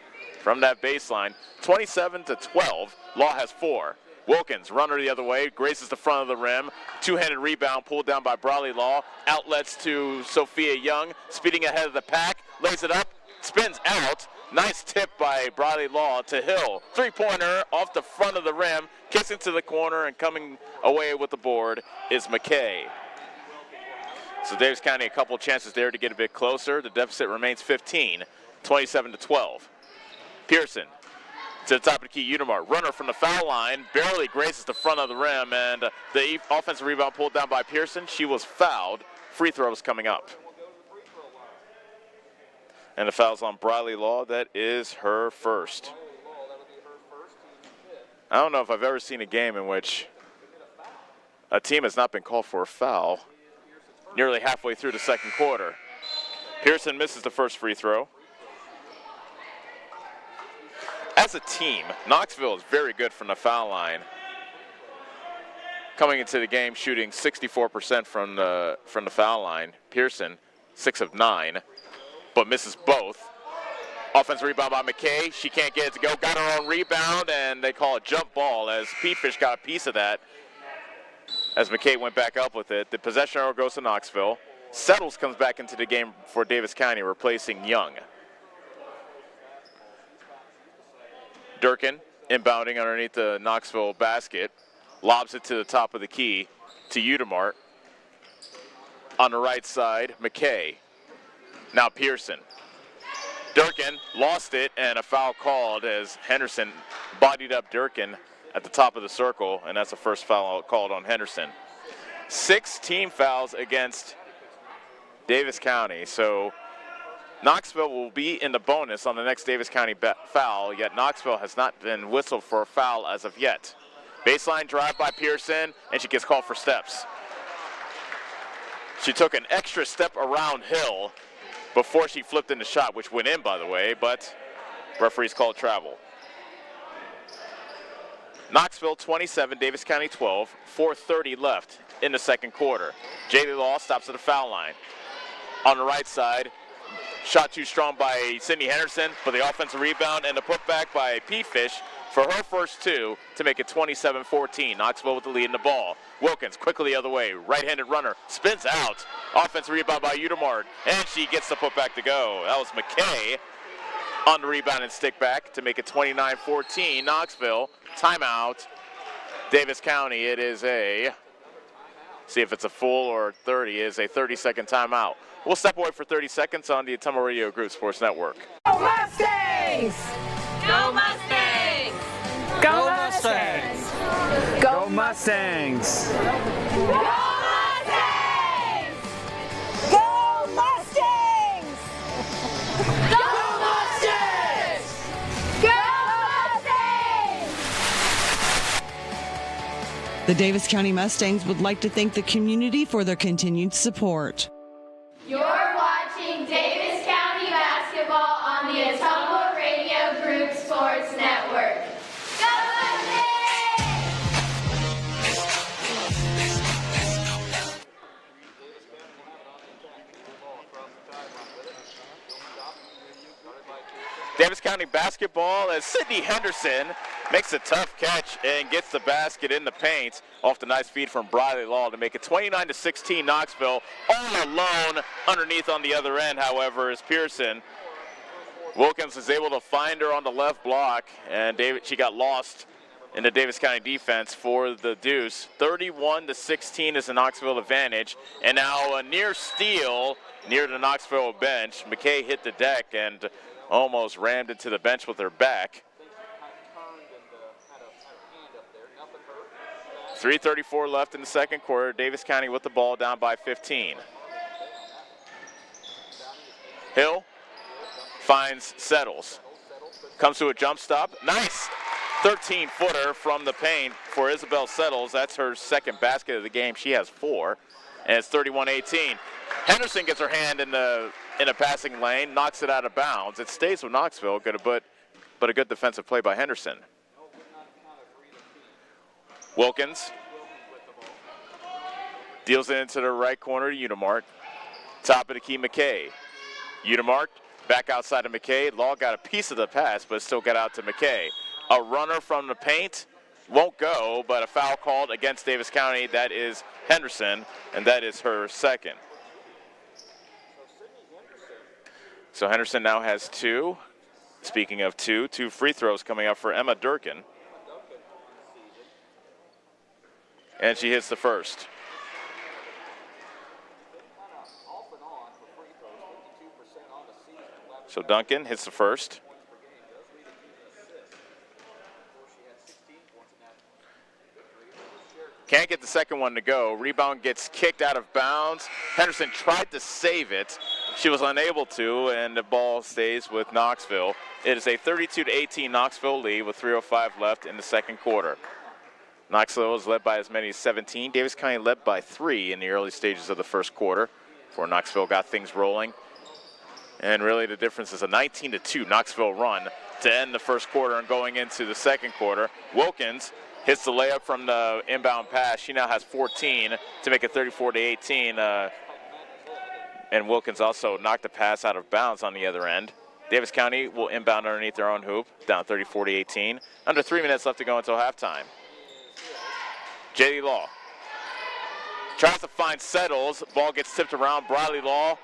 from that baseline. 27-12, Law has 4. Wilkins, runner the other way, graces the front of the rim. Two-handed rebound pulled down by Bradley Law. Outlets to Sophia Young, speeding ahead of the pack, lays it up, spins out. Nice tip by Bradley Law to Hill. Three-pointer off the front of the rim, kissing to the corner, and coming away with the board is McKay. So Davis County a couple chances there to get a bit closer. The deficit remains 15, 27-12. Pearson to the top of the key, Udemart. Runner from the foul line, barely graces the front of the rim, and the offensive rebound pulled down by Pearson. She was fouled. Free throws coming up. And the foul's on Bradley Law. That is her first. I don't know if I've ever seen a game in which a team has not been called for a foul nearly halfway through the second quarter. Pearson misses the first free throw. As a team, Knoxville is very good from the foul line. Coming into the game shooting 64% from the foul line. Pearson, 6 of 9, but misses both. Offensive rebound by McKay. She can't get it to go. Got her own rebound, and they call it jump ball as Peatfish got a piece of that as McKay went back up with it. The possession arrow goes to Knoxville. Settles comes back into the game for Davis County, replacing Young. Durkin inbounding underneath the Knoxville basket. Lobs it to the top of the key to Udemart. On the right side, McKay. Now Pearson. Durkin lost it, and a foul called as Henderson bodied up Durkin at the top of the circle, and that's the first foul called on Henderson. 6 team fouls against Davis County, so Knoxville will be in the bonus on the next Davis County foul, yet Knoxville has not been whistled for a foul as of yet. Baseline drive by Pearson, and she gets called for steps. She took an extra step around Hill before she flipped in the shot, which went in, by the way, but referees called travel. Knoxville 27, Davis County 12, 4:30 left in the second quarter. Jaylee Law stops at the foul line. On the right side, shot too strong by Sydney Henderson, but the offensive rebound and the putback by Peatfish for her first 2 to make it 27-14. Knoxville with the lead in the ball. Wilkins quickly the other way. Right-handed runner spins out. Offensive rebound by Udemart, and she gets the putback to go. That was McKay on the rebound and stick back to make it 29-14. Knoxville, timeout. Davis County, it is see if it's a full or 30, is a 30-second timeout. We'll step away for 30 seconds on the Ottumwa Radio Group Sports Network. Go Mustangs! Go Mustangs! Mustangs! Go Mustangs! Go Mustangs! Go Mustangs! Go Mustangs! The Davis County Mustangs would like to thank the community for their continued support. You're watching Davis County basketball on the Untitled Radio Group Sports Network. Go Davis County basketball as Sydney Henderson makes a tough catch and gets the basket in the paint off the nice feed from Briley Law to make it 29-16 Knoxville. All alone underneath on the other end, however, is Pearson. Wilkins is able to find her on the left block, and she got lost in the Davis County defense for the deuce. 31-16 is the Knoxville advantage, and now a near steal near the Knoxville bench. McKay hit the deck and almost rammed into the bench with her back. 3:34 left in the second quarter. Davis County with the ball, down by 15. Hill finds Settles. Comes to a jump stop. Nice 13-footer from the paint for Isabel Settles. That's her second basket of the game. She has 4, and it's 31-18. Henderson gets her hand in a passing lane, knocks it out of bounds. It stays with Knoxville, but a good defensive play by Henderson. Wilkins deals it into the right corner to Unimark. Top of the key, McKay. Unimark back outside of McKay. Law got a piece of the pass, but still got out to McKay. A runner from the paint won't go, but a foul called against Davis County. That is Henderson, and that is her second. So Henderson now has 2. Speaking of 2 free throws coming up for Emma Durkin. And she hits the first. So Duncan hits the first. Can't get the second one to go. Rebound gets kicked out of bounds. Henderson tried to save it. She was unable to, and the ball stays with Knoxville. It is a 32-18 Knoxville lead with 3:05 left in the second quarter. Knoxville is led by as many as 17. Davis County led by 3 in the early stages of the first quarter before Knoxville got things rolling. And really the difference is a 19-2 Knoxville run to end the first quarter and going into the second quarter. Wilkins hits the layup from the inbound pass. She now has 14 to make it 34-18. And Wilkins also knocked the pass out of bounds on the other end. Davis County will inbound underneath their own hoop, down 34-18. Under 3 minutes left to go until halftime. J.D. Law tries to find Settles. Ball gets tipped around. Briley Law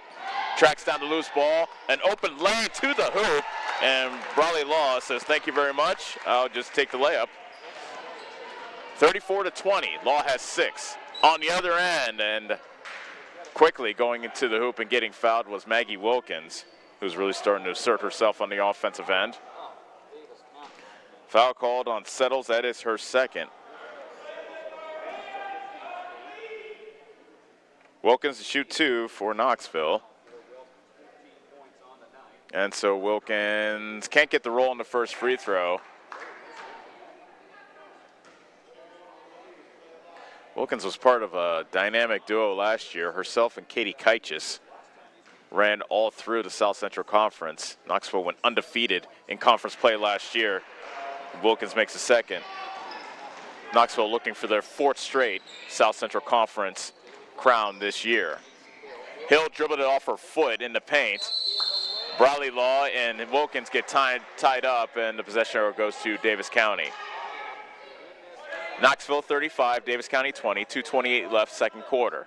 tracks down the loose ball. An open lane to the hoop. And Briley Law says, thank you very much. I'll just take the layup. 34-20. Law has 6. On the other end, and quickly going into the hoop and getting fouled was Maggie Wilkins, who's really starting to assert herself on the offensive end. Foul called on Settles. That is her second. Wilkins to shoot 2 for Knoxville. And so Wilkins can't get the roll on the first free throw. Wilkins was part of a dynamic duo last year. Herself and Katie Kaichis ran all through the South Central Conference. Knoxville went undefeated in conference play last year. Wilkins makes a second. Knoxville looking for their 4th straight South Central Conference crown this year. Hill dribbled it off her foot in the paint. Briley Law and Wilkins get tied up, and the possession arrow goes to Davis County. Knoxville 35, Davis County 20, 2:28 left, second quarter.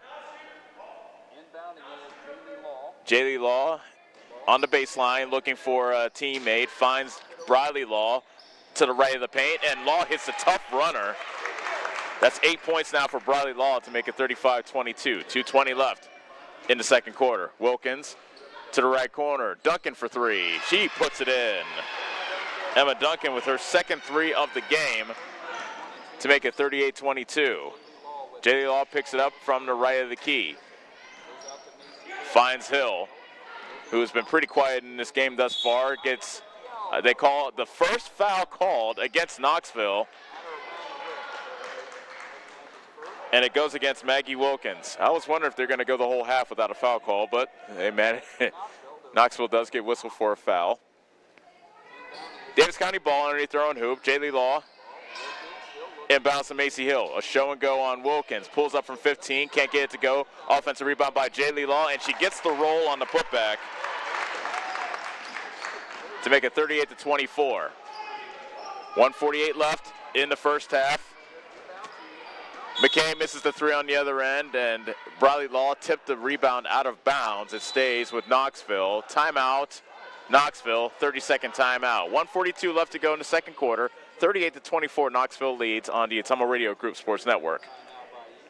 J.D. Law on the baseline looking for a teammate, finds Briley Law to the right of the paint, and Law hits a tough runner. That's 8 points now for Briley Law to make it 35-22. 2:20 left in the second quarter. Wilkins to the right corner. Duncan for 3. She puts it in. Emma Duncan with her second 3 of the game to make it 38-22. J.D. Law picks it up from the right of the key. Finds Hill, who has been pretty quiet in this game thus far. Gets, they call the first foul called against Knoxville. And it goes against Maggie Wilkins. I was wondering if they're going to go the whole half without a foul call, but hey, man, Knoxville does get whistled for a foul. Davis County ball underneath their own hoop. J.D. Law inbounds to Macy Hill. A show and go on Wilkins. Pulls up from 15. Can't get it to go. Offensive rebound by J.D. Law, and she gets the roll on the putback to make it 38-24. 1:48 left in the first half. McKay misses the three on the other end, and Bradley Law tipped the rebound out of bounds. It stays with Knoxville. Timeout, Knoxville, 30-second timeout. 1:42 left to go in the second quarter. 38-24, Knoxville leads on the Ottumwa Radio Group Sports Network.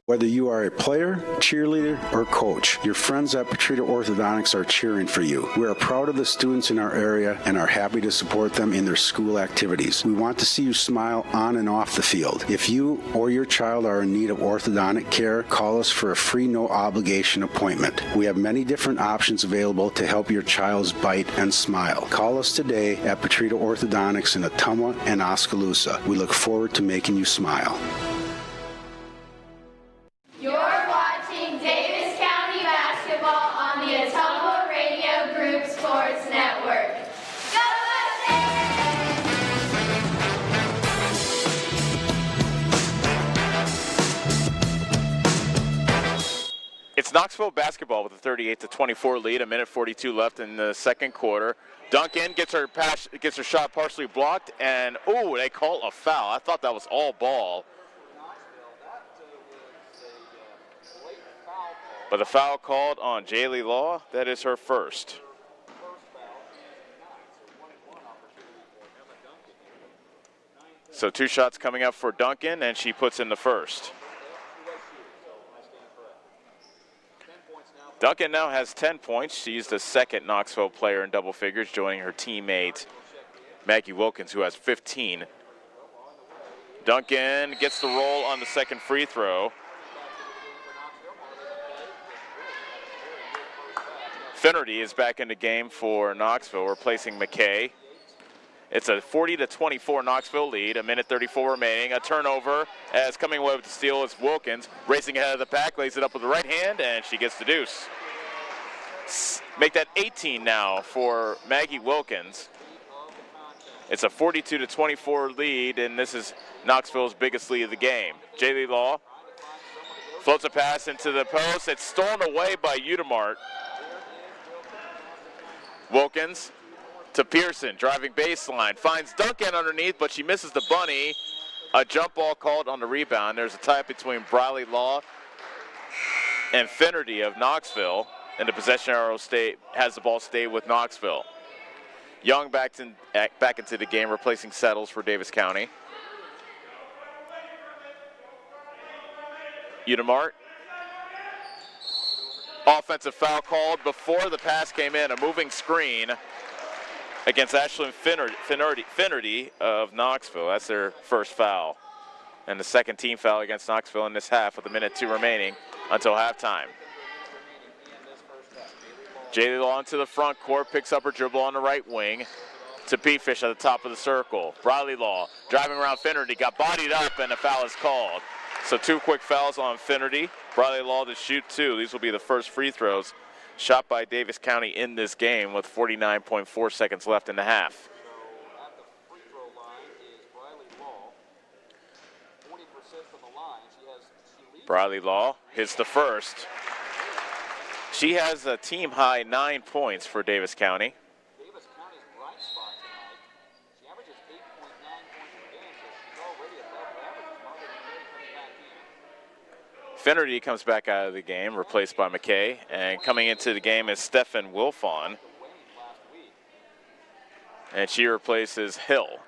Whether you are a player, cheerleader, or coach, your friends at Petrita Orthodontics are cheering for you. We are proud of the students in our area and are happy to support them in their school activities. We want to see you smile on and off the field. If you or your child are in need of orthodontic care, call us for a free, no-obligation appointment. We have many different options available to help your child's bite and smile. Call us today at Petrita Orthodontics in Ottumwa and Oskaloosa. We look forward to making you smile. You're watching Davis County basketball on the Ottumwa Radio Group Sports Network. Go Mustangs! It's Knoxville basketball with a 38-24 lead. 1:42 left in the second quarter. Duncan gets her shot partially blocked, and they call a foul. I thought that was all ball. But the foul called on Jaylee Law, that is her first. So 2 shots coming up for Duncan, and she puts in the first. Duncan now has 10 points. She's the second Knoxville player in double figures, joining her teammate Maggie Wilkins, who has 15. Duncan gets the roll on the second free throw. Finnerty is back in the game for Knoxville, replacing McKay. It's a 40-24 Knoxville lead, 1:34 remaining. A turnover as coming away with the steal is Wilkins. Racing ahead of the pack, lays it up with the right hand, and she gets the deuce. Make that 18 now for Maggie Wilkins. It's a 42-24 lead, and this is Knoxville's biggest lead of the game. Jaylee Law floats a pass into the post. It's stolen away by Udemart. Wilkins to Pearson, driving baseline, finds Duncan underneath, but she misses the bunny. A jump ball called on the rebound. There's a tie between Bradley Law and Finnerty of Knoxville, and the possession arrow has the ball stay with Knoxville. Young back into the game, replacing Settles for Davis County. Udemart. Offensive foul called before the pass came in. A moving screen against Ashlyn Finnerty of Knoxville. That's their first foul. And the second team foul against Knoxville in this half with 1:02 remaining until halftime. Jaylee Law into the front court, picks up her dribble on the right wing to P-Fish at the top of the circle. Bradley Law driving around Finnerty, got bodied up, and a foul is called. So 2 quick fouls on Finnerty. Bradley Law to shoot 2. These will be the first free throws shot by Davis County in this game with 49.4 seconds left in the half. Bradley Law hits the first. She has a team-high 9 points for Davis County. Finnerty comes back out of the game, replaced by McKay. And coming into the game is Stefan Wilfon. And she replaces Hill.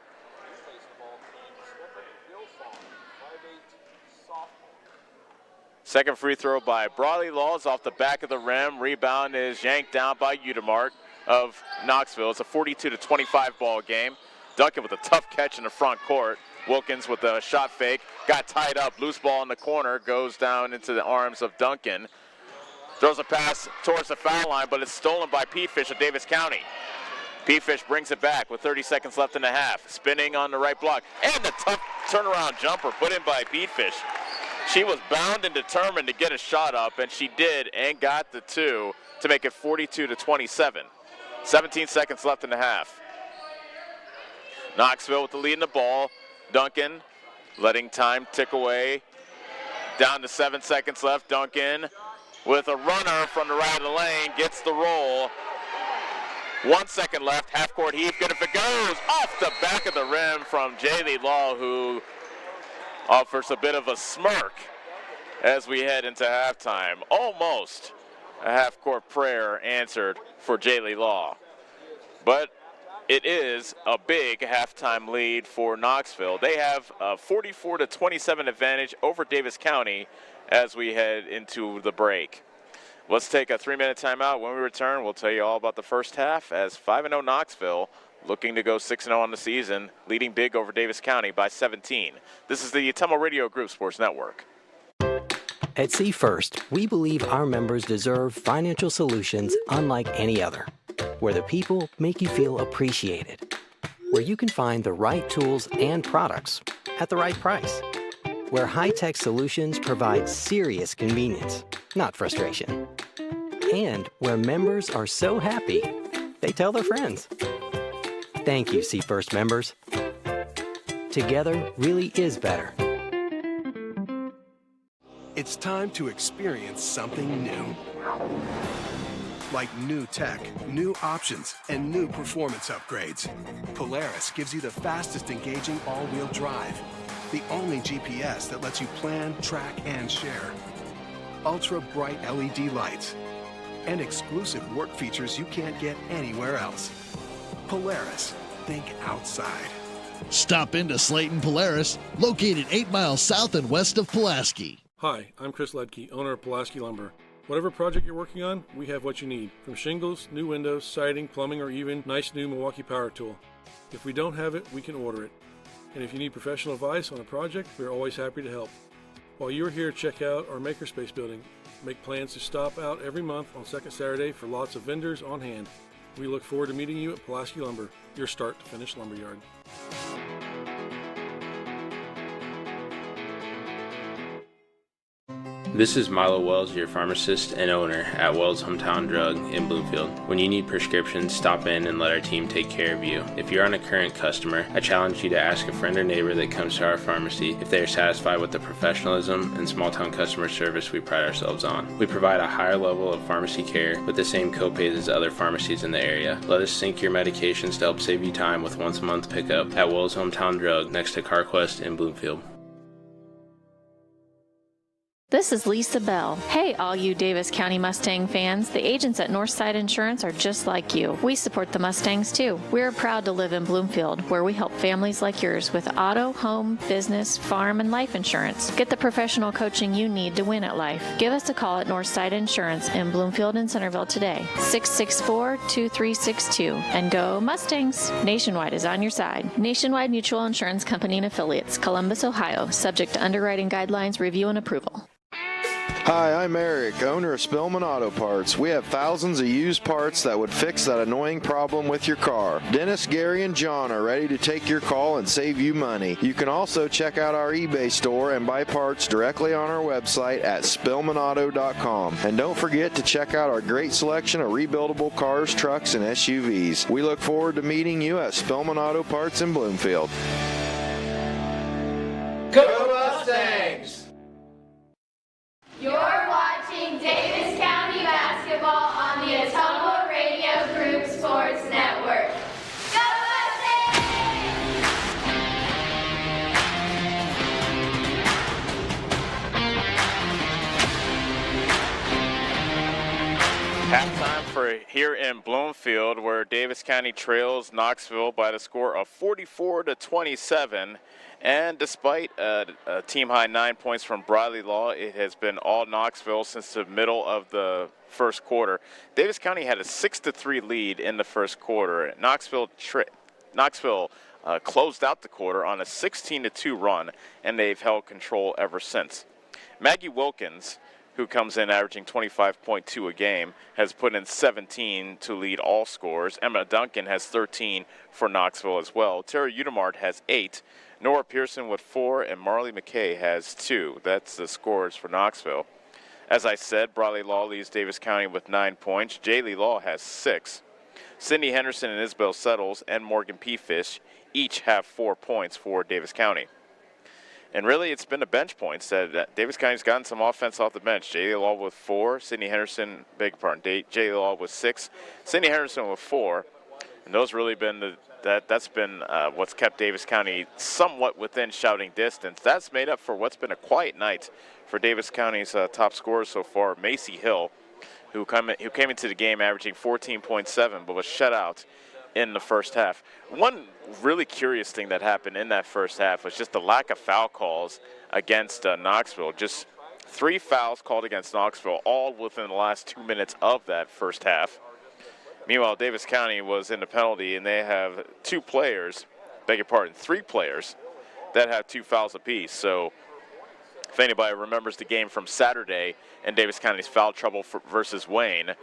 Second free throw by Bradley Law is off the back of the rim. Rebound is yanked down by Udemart of Knoxville. It's a 42-25 ball game. Duncan with a tough catch in the front court. Wilkins with a shot fake, got tied up, loose ball in the corner, goes down into the arms of Duncan. Throws a pass towards the foul line, but it's stolen by Pete Fish of Davis County. Pete Fish brings it back with 30 seconds left in the half. Spinning on the right block, and the tough turnaround jumper put in by Pete Fish. She was bound and determined to get a shot up, and she did, and got the two to make it 42-27. 17 seconds left in the half. Knoxville with the lead in the ball. Duncan letting time tick away. Down to 7 seconds left. Duncan with a runner from the right of the lane, gets the roll. 1 second left, half-court heave, good if it goes. Off the back of the rim from Jaylee Law, who offers a bit of a smirk as we head into halftime. Almost a half-court prayer answered for Jaylee Law. But it is a big halftime lead for Knoxville. They have a 44-27 advantage over Davis County as we head into the break. Let's take a 3-minute timeout. When we return, we'll tell you all about the first half as 5-0 Knoxville looking to go 6-0 on the season, leading big over Davis County by 17. This is the Ottumwa Radio Group Sports Network. At See First, we believe our members deserve financial solutions unlike any other, where the people make you feel appreciated, where you can find the right tools and products at the right price, where high-tech solutions provide serious convenience, not frustration, and where members are so happy they tell their friends. Thank you, See First members. Together really is better. It's time to experience something new. Like new tech, new options, and new performance upgrades. Polaris gives you the fastest engaging all-wheel drive. The only GPS that lets you plan, track, and share. Ultra bright LED lights. And exclusive work features you can't get anywhere else. Polaris, think outside. Stop into Slayton Polaris, located 8 miles south and west of Pulaski. Hi, I'm Chris Ledke, owner of Pulaski Lumber. Whatever project you're working on, we have what you need. From shingles, new windows, siding, plumbing, or even nice new Milwaukee power tool. If we don't have it, we can order it. And if you need professional advice on a project, we're always happy to help. While you're here, check out our Makerspace building. Make plans to stop out every month on second Saturday for lots of vendors on hand. We look forward to meeting you at Pulaski Lumber, your start-to-finish lumberyard. This is Milo Wells, your pharmacist and owner at Wells Hometown Drug in Bloomfield. When you need prescriptions, stop in and let our team take care of you. If you're not a current customer, I challenge you to ask a friend or neighbor that comes to our pharmacy if they are satisfied with the professionalism and small-town customer service we pride ourselves on. We provide a higher level of pharmacy care with the same copays as other pharmacies in the area. Let us sync your medications to help save you time with once-a-month pickup at Wells Hometown Drug next to CarQuest in Bloomfield. This is Lisa Bell. Hey, all you Davis County Mustang fans. The agents at Northside Insurance are just like you. We support the Mustangs too. We're proud to live in Bloomfield, where we help families like yours with auto, home, business, farm, and life insurance. Get the professional coaching you need to win at life. Give us a call at Northside Insurance in Bloomfield and Centerville today. 664-2362. And go Mustangs! Nationwide is on your side. Nationwide Mutual Insurance Company and Affiliates, Columbus, Ohio. Subject to underwriting guidelines, review, and approval. Hi, I'm Eric, owner of Spellman Auto Parts. We have thousands of used parts that would fix that annoying problem with your car. Dennis, Gary, and John are ready to take your call and save you money. You can also check out our eBay store and buy parts directly on our website at spellmanauto.com. And don't forget to check out our great selection of rebuildable cars, trucks, and SUVs. We look forward to meeting you at Spellman Auto Parts in Bloomfield. Go Mustangs! You're watching Davis County basketball on the Ottumwa Radio Group Sports Network. Go Mustangs! Halftime for here in Bloomfield, where Davis County trails Knoxville by the score of 44-27. And despite a team-high 9 points from Bradley Law, it has been all Knoxville since the middle of the first quarter. Davis County had a 6-3 lead in the first quarter. Knoxville closed out the quarter on a 16-2 run, and they've held control ever since. Maggie Wilkins, who comes in averaging 25.2 a game, has put in 17 to lead all scorers. Emma Duncan has 13 for Knoxville as well. Tara Udemart has 8. Nora Pearson with 4, and Marley McKay has 2. That's the scores for Knoxville. As I said, Bradley Law leads Davis County with 9 points. Jaylee Law has 6. Cindy Henderson and Isabel Settles and Morgan P. Fish each have 4 points for Davis County. And really, it's been the bench points that Davis County's gotten some offense off the bench. Jaylee Law with 4, Sydney Henderson, Jaylee Law with 6, Sydney Henderson with 4. And those really been that's been what's kept Davis County somewhat within shouting distance. That's made up for what's been a quiet night for Davis County's top scorers so far. Macy Hill, who came into the game averaging 14.7, but was shut out in the first half. One really curious thing that happened in that first half was just the lack of foul calls against Knoxville. Just 3 fouls called against Knoxville, all within the last 2 minutes of that first half. Meanwhile, Davis County was in the penalty, and they have 3 players that have 2 fouls apiece. So if anybody remembers the game from Saturday and Davis County's foul trouble versus Wayne,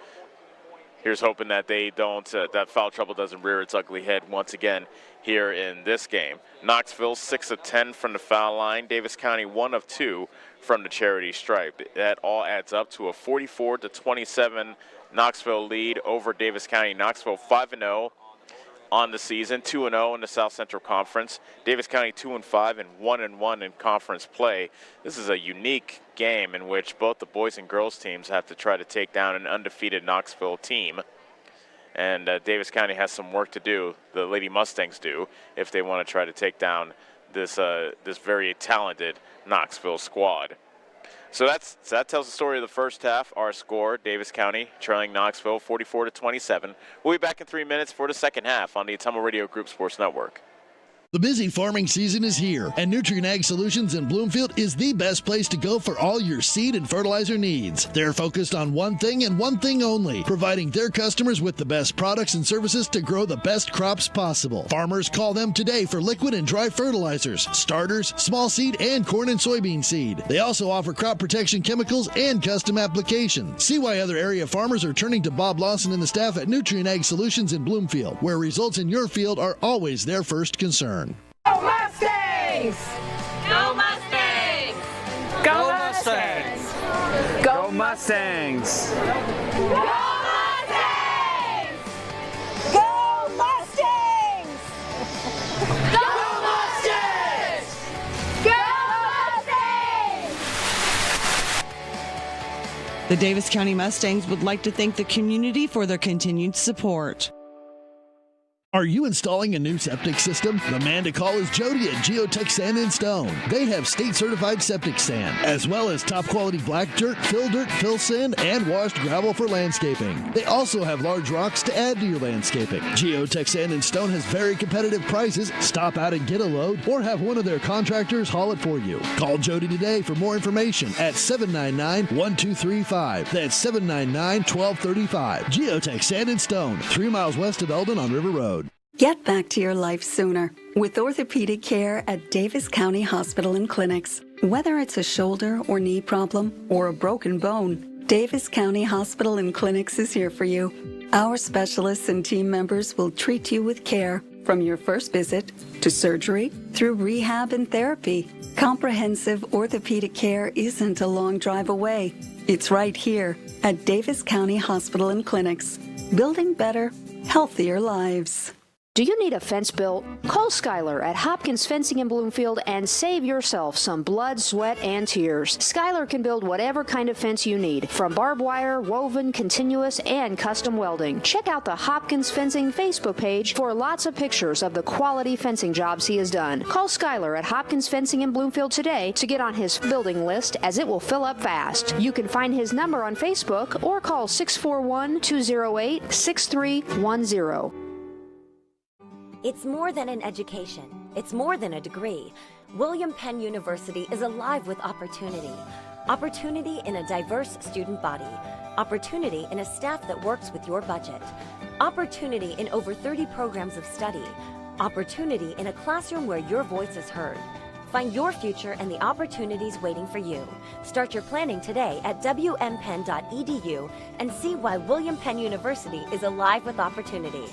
here's hoping that they don't, that foul trouble doesn't rear its ugly head once again here in this game. Knoxville 6 of 10 from the foul line. Davis County 1 of 2 from the charity stripe. That all adds up to a 44-27 Knoxville lead over Davis County. Knoxville 5-0 on the season, 2-0 in the South Central Conference. Davis County 2-5 and 1-1 in conference play. This is a unique game in which both the boys and girls teams have to try to take down an undefeated Knoxville team. And Davis County has some work to do, the Lady Mustangs do, if they want to try to take down this very talented Knoxville squad. So that tells the story of the first half. Our score, Davis County trailing Knoxville 44-27. We'll be back in 3 minutes for the second half on the Ottumwa Radio Group Sports Network. The busy farming season is here, and Nutrient Ag Solutions in Bloomfield is the best place to go for all your seed and fertilizer needs. They're focused on one thing and one thing only, providing their customers with the best products and services to grow the best crops possible. Farmers call them today for liquid and dry fertilizers, starters, small seed, and corn and soybean seed. They also offer crop protection chemicals and custom applications. See why other area farmers are turning to Bob Lawson and the staff at Nutrient Ag Solutions in Bloomfield, where results in your field are always their first concern. Go Mustangs! Go Mustangs! Go Mustangs! Go Mustangs! Go Mustangs! Go Mustangs! Go Mustangs! Go Mustangs! The Davis County Mustangs would like to thank the community for their continued support. Are you installing a new septic system? The man to call is Jody at Geotech Sand and Stone. They have state-certified septic sand, as well as top-quality black dirt, fill sand, and washed gravel for landscaping. They also have large rocks to add to your landscaping. Geotech Sand and Stone has very competitive prices. Stop out and get a load, or have one of their contractors haul it for you. Call Jody today for more information at 799-1235. That's 799-1235. Geotech Sand and Stone, 3 miles west of Eldon on River Road. Get back to your life sooner with orthopedic care at Davis County Hospital and Clinics. Whether it's a shoulder or knee problem or a broken bone, Davis County Hospital and Clinics is here for you. Our specialists and team members will treat you with care from your first visit to surgery through rehab and therapy. Comprehensive orthopedic care isn't a long drive away. It's right here at Davis County Hospital and Clinics, building better, healthier lives. Do you need a fence built? Call Skylar at Hopkins Fencing in Bloomfield and save yourself some blood, sweat, and tears. Skylar can build whatever kind of fence you need, from barbed wire, woven, continuous, and custom welding. Check out the Hopkins Fencing Facebook page for lots of pictures of the quality fencing jobs he has done. Call Skylar at Hopkins Fencing in Bloomfield today to get on his building list, as it will fill up fast. You can find his number on Facebook or call 641-208-6310. It's more than an education. It's more than a degree. William Penn University is alive with opportunity. Opportunity in a diverse student body. Opportunity in a staff that works with your budget. Opportunity in over 30 programs of study. Opportunity in a classroom where your voice is heard. Find your future and the opportunities waiting for you. Start your planning today at wmpenn.edu and see why William Penn University is alive with opportunity.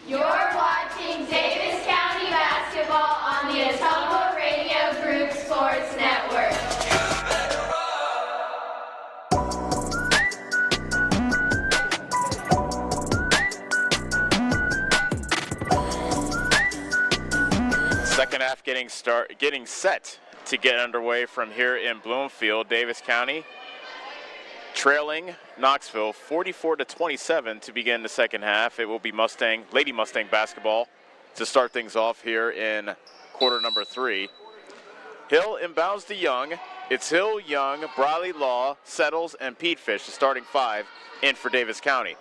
You're watching Davis County basketball on the Untitled Radio Group Sports Network. Second half getting set to get underway from here in Bloomfield. Davis County trailing Knoxville 44-27 to begin the second half. It will be Lady Mustang basketball to start things off here in quarter number 3. Hill inbounds to Young. It's Hill, Young, Briley Law, Settles, and Pete Fish, the starting 5 in for Davis County.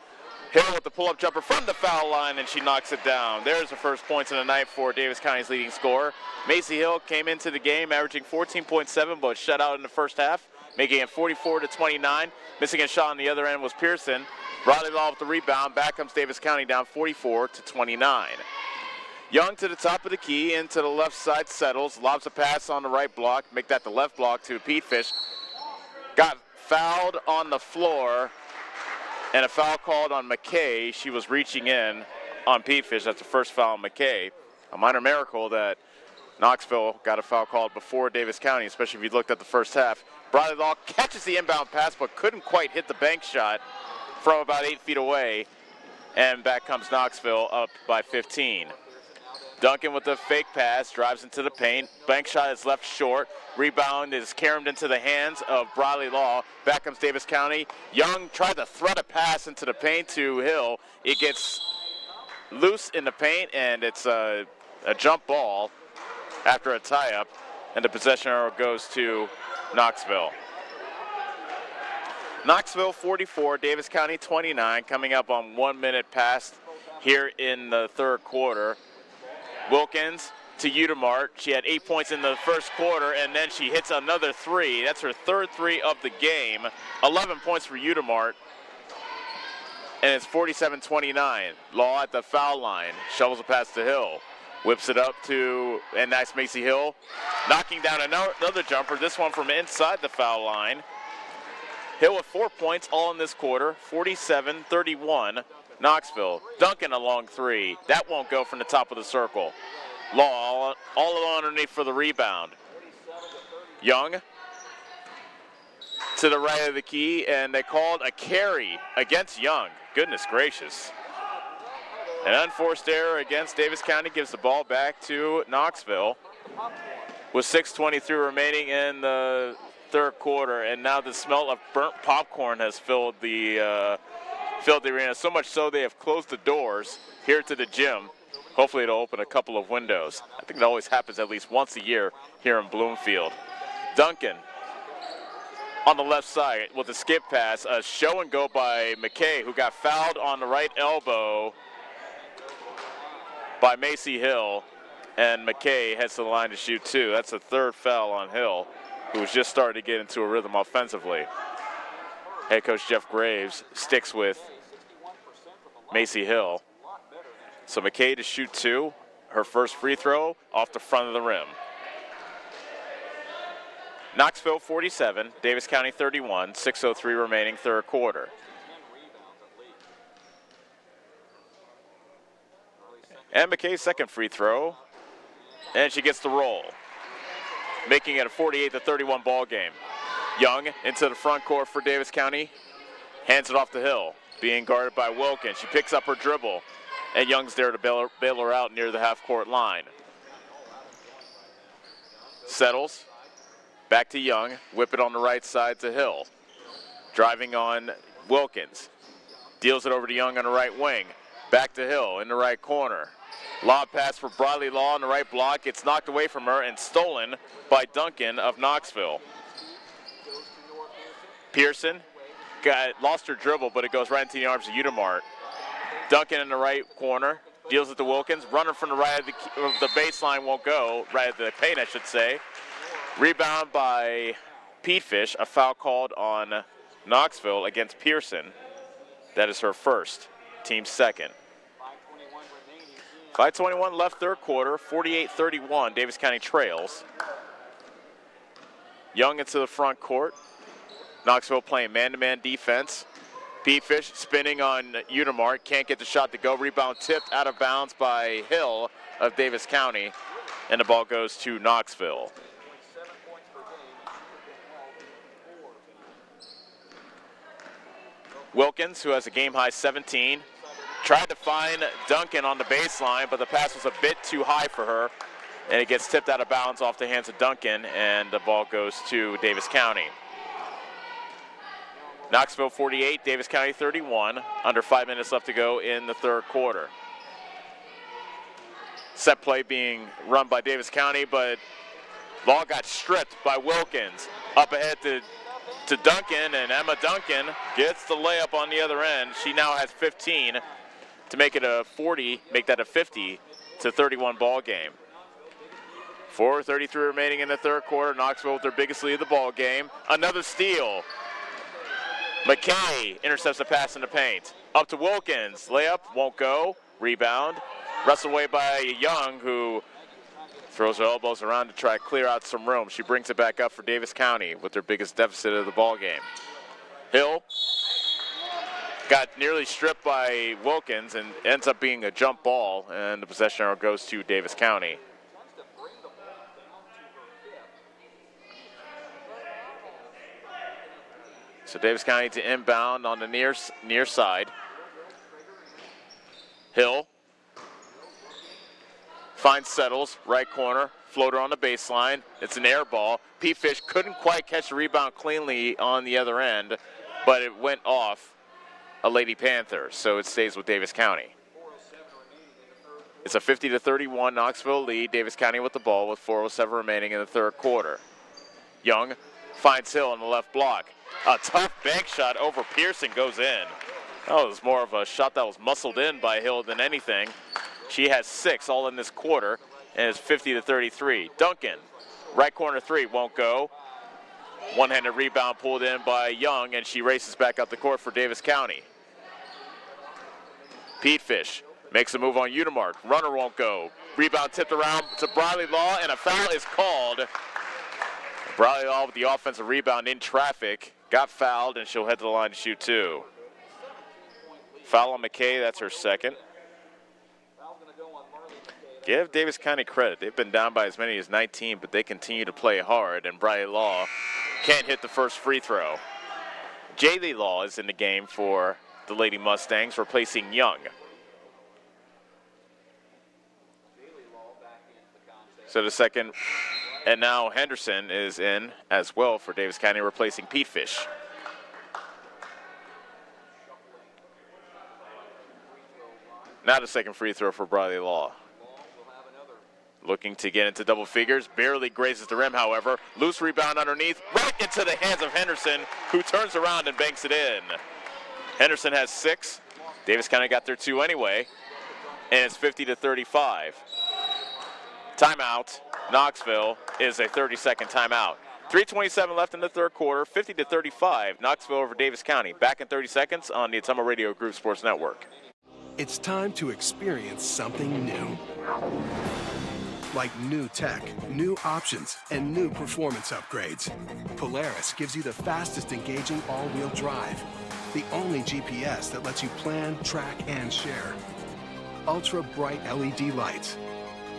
Hill with the pull-up jumper from the foul line, and she knocks it down. There's the first points of the night for Davis County's leading scorer. Macy Hill came into the game averaging 14.7, but shut out in the first half, making it 44-29. Missing a shot on the other end was Pearson. Briley Law with the rebound. Back comes Davis County down 44-29. Young to the top of the key, into the left side, Settles. Lobs a pass on the right block. Make that the left block to Pete Fish. Got fouled on the floor. And a foul called on McKay. She was reaching in on Pete Fish. That's the first foul on McKay. A minor miracle that Knoxville got a foul called before Davis County, especially if you looked at the first half. Briley Law catches the inbound pass, but couldn't quite hit the bank shot from about 8 feet away. And back comes Knoxville up by 15. Duncan with the fake pass, drives into the paint. Bank shot is left short. Rebound is caromed into the hands of Briley Law. Back comes Davis County. Young tried to thread a pass into the paint to Hill. It gets loose in the paint, and it's a jump ball after a tie-up. And the possession arrow goes to Knoxville. Knoxville 44, Davis County 29, coming up on 1 minute past here in the third quarter. Wilkins to Udemart. She had 8 points in the first quarter, and then she hits another 3. That's her third 3 of the game. 11 points for Udemart, and it's 47-29. Law at the foul line. Shovels a pass to Hill. Whips it up to, and that's Macy Hill. Knocking down another jumper, this one from inside the foul line. Hill with 4 points all in this quarter, 47-31. Knoxville. Duncan a long 3. That won't go from the top of the circle. Law all alone underneath for the rebound. Young to the right of the key, and they called a carry against Young. Goodness gracious. An unforced error against Davis County gives the ball back to Knoxville with 6:23 remaining in the third quarter, and now the smell of burnt popcorn has filled the arena, so much so they have closed the doors here to the gym. Hopefully it'll open a couple of windows. I think that always happens at least once a year here in Bloomfield. Duncan on the left side with a skip pass, a show and go by McKay, who got fouled on the right elbow by Macy Hill, and McKay heads to the line to shoot 2. That's the third foul on Hill, who was just starting to get into a rhythm offensively. Head coach Jeff Graves sticks with Macy Hill. So McKay to shoot 2, her first free throw off the front of the rim. Knoxville 47, Davis County 31, 6:03 remaining third quarter. And McKay's second free throw, and she gets the roll, making it a 48-31 ball game. Young into the front court for Davis County, hands it off to Hill, being guarded by Wilkins. She picks up her dribble, and Young's there to bail her out near the half-court line. Settles, back to Young, whip it on the right side to Hill. Driving on Wilkins, deals it over to Young on the right wing. Back to Hill in the right corner. Lob pass for Briley Law on the right block. It's knocked away from her and stolen by Duncan of Knoxville. Pearson lost her dribble, but it goes right into the arms of Udemart. Duncan in the right corner, deals it to Wilkins. Runner from the right of the baseline won't go, right at the paint, I should say. Rebound by Pete Fish, a foul called on Knoxville against Pearson. That is her first, team second. 5:21 left third quarter, 48-31, Davis County trails. Young into the front court. Knoxville playing man-to-man defense. P-Fish spinning on Unimart, can't get the shot to go. Rebound tipped out of bounds by Hill of Davis County, and the ball goes to Knoxville. Wilkins, who has a game-high 17, tried to find Duncan on the baseline, but the pass was a bit too high for her, and it gets tipped out of bounds off the hands of Duncan, and the ball goes to Davis County. Knoxville 48, Davis County 31, under 5 minutes left to go in the third quarter. Set play being run by Davis County, but ball got stripped by Wilkins. Up ahead to Duncan, and Emma Duncan gets the layup on the other end. She now has 15 to make it a 40, make that a 50-31 ball game. 4:33 remaining in the third quarter. Knoxville with their biggest lead of the ball game. Another steal. McKay intercepts the pass in the paint. Up to Wilkins. Layup won't go. Rebound. Wrestled away by Young, who throws her elbows around to try to clear out some room. She brings it back up for Davis County with their biggest deficit of the ball game. Hill got nearly stripped by Wilkins and ends up being a jump ball, and the possession arrow goes to Davis County. So Davis County to inbound on the near side. Hill finds Settles, right corner, floater on the baseline. It's an air ball. P-Fish couldn't quite catch the rebound cleanly on the other end, but it went off a Lady Panther, so it stays with Davis County. It's a 50-31 Knoxville lead. Davis County with the ball with 4:07 remaining in the third quarter. Young finds Hill on the left block. A tough bank shot over Pearson goes in. That was more of a shot that was muscled in by Hill than anything. She has 6 all in this quarter, and it's 50-33. Duncan, right corner three, won't go. One-handed rebound pulled in by Young, and she races back up the court for Davis County. P-Fish makes a move on Unimart. Runner won't go. Rebound tipped around to Briley Law, and a foul is called. Briley Law with the offensive rebound in traffic. Got fouled, and she'll head to the line to shoot 2. Foul on McKay, that's her second. Give Davis County credit. They've been down by as many as 19, but they continue to play hard, and Briley Law can't hit the first free throw. Jaylee Law is in the game for the Lady Mustangs, replacing Young. So the second, and now Henderson is in as well for Davis County, replacing Pete Fish. Now the second free throw for Briley Law. Looking to get into double figures, barely grazes the rim, however. Loose rebound underneath, right into the hands of Henderson, who turns around and banks it in. Henderson has 6. Davis County got their 2 anyway, and it's 50-35. Timeout. Knoxville is a 30-second timeout. 3:27 left in the third quarter, 50-35. Knoxville over Davis County. Back in 30 seconds on the Ottumwa Radio Group Sports Network. It's time to experience something new. Like new tech, new options, and new performance upgrades. Polaris gives you the fastest engaging all-wheel drive. The only GPS that lets you plan, track, and share. Ultra bright LED lights.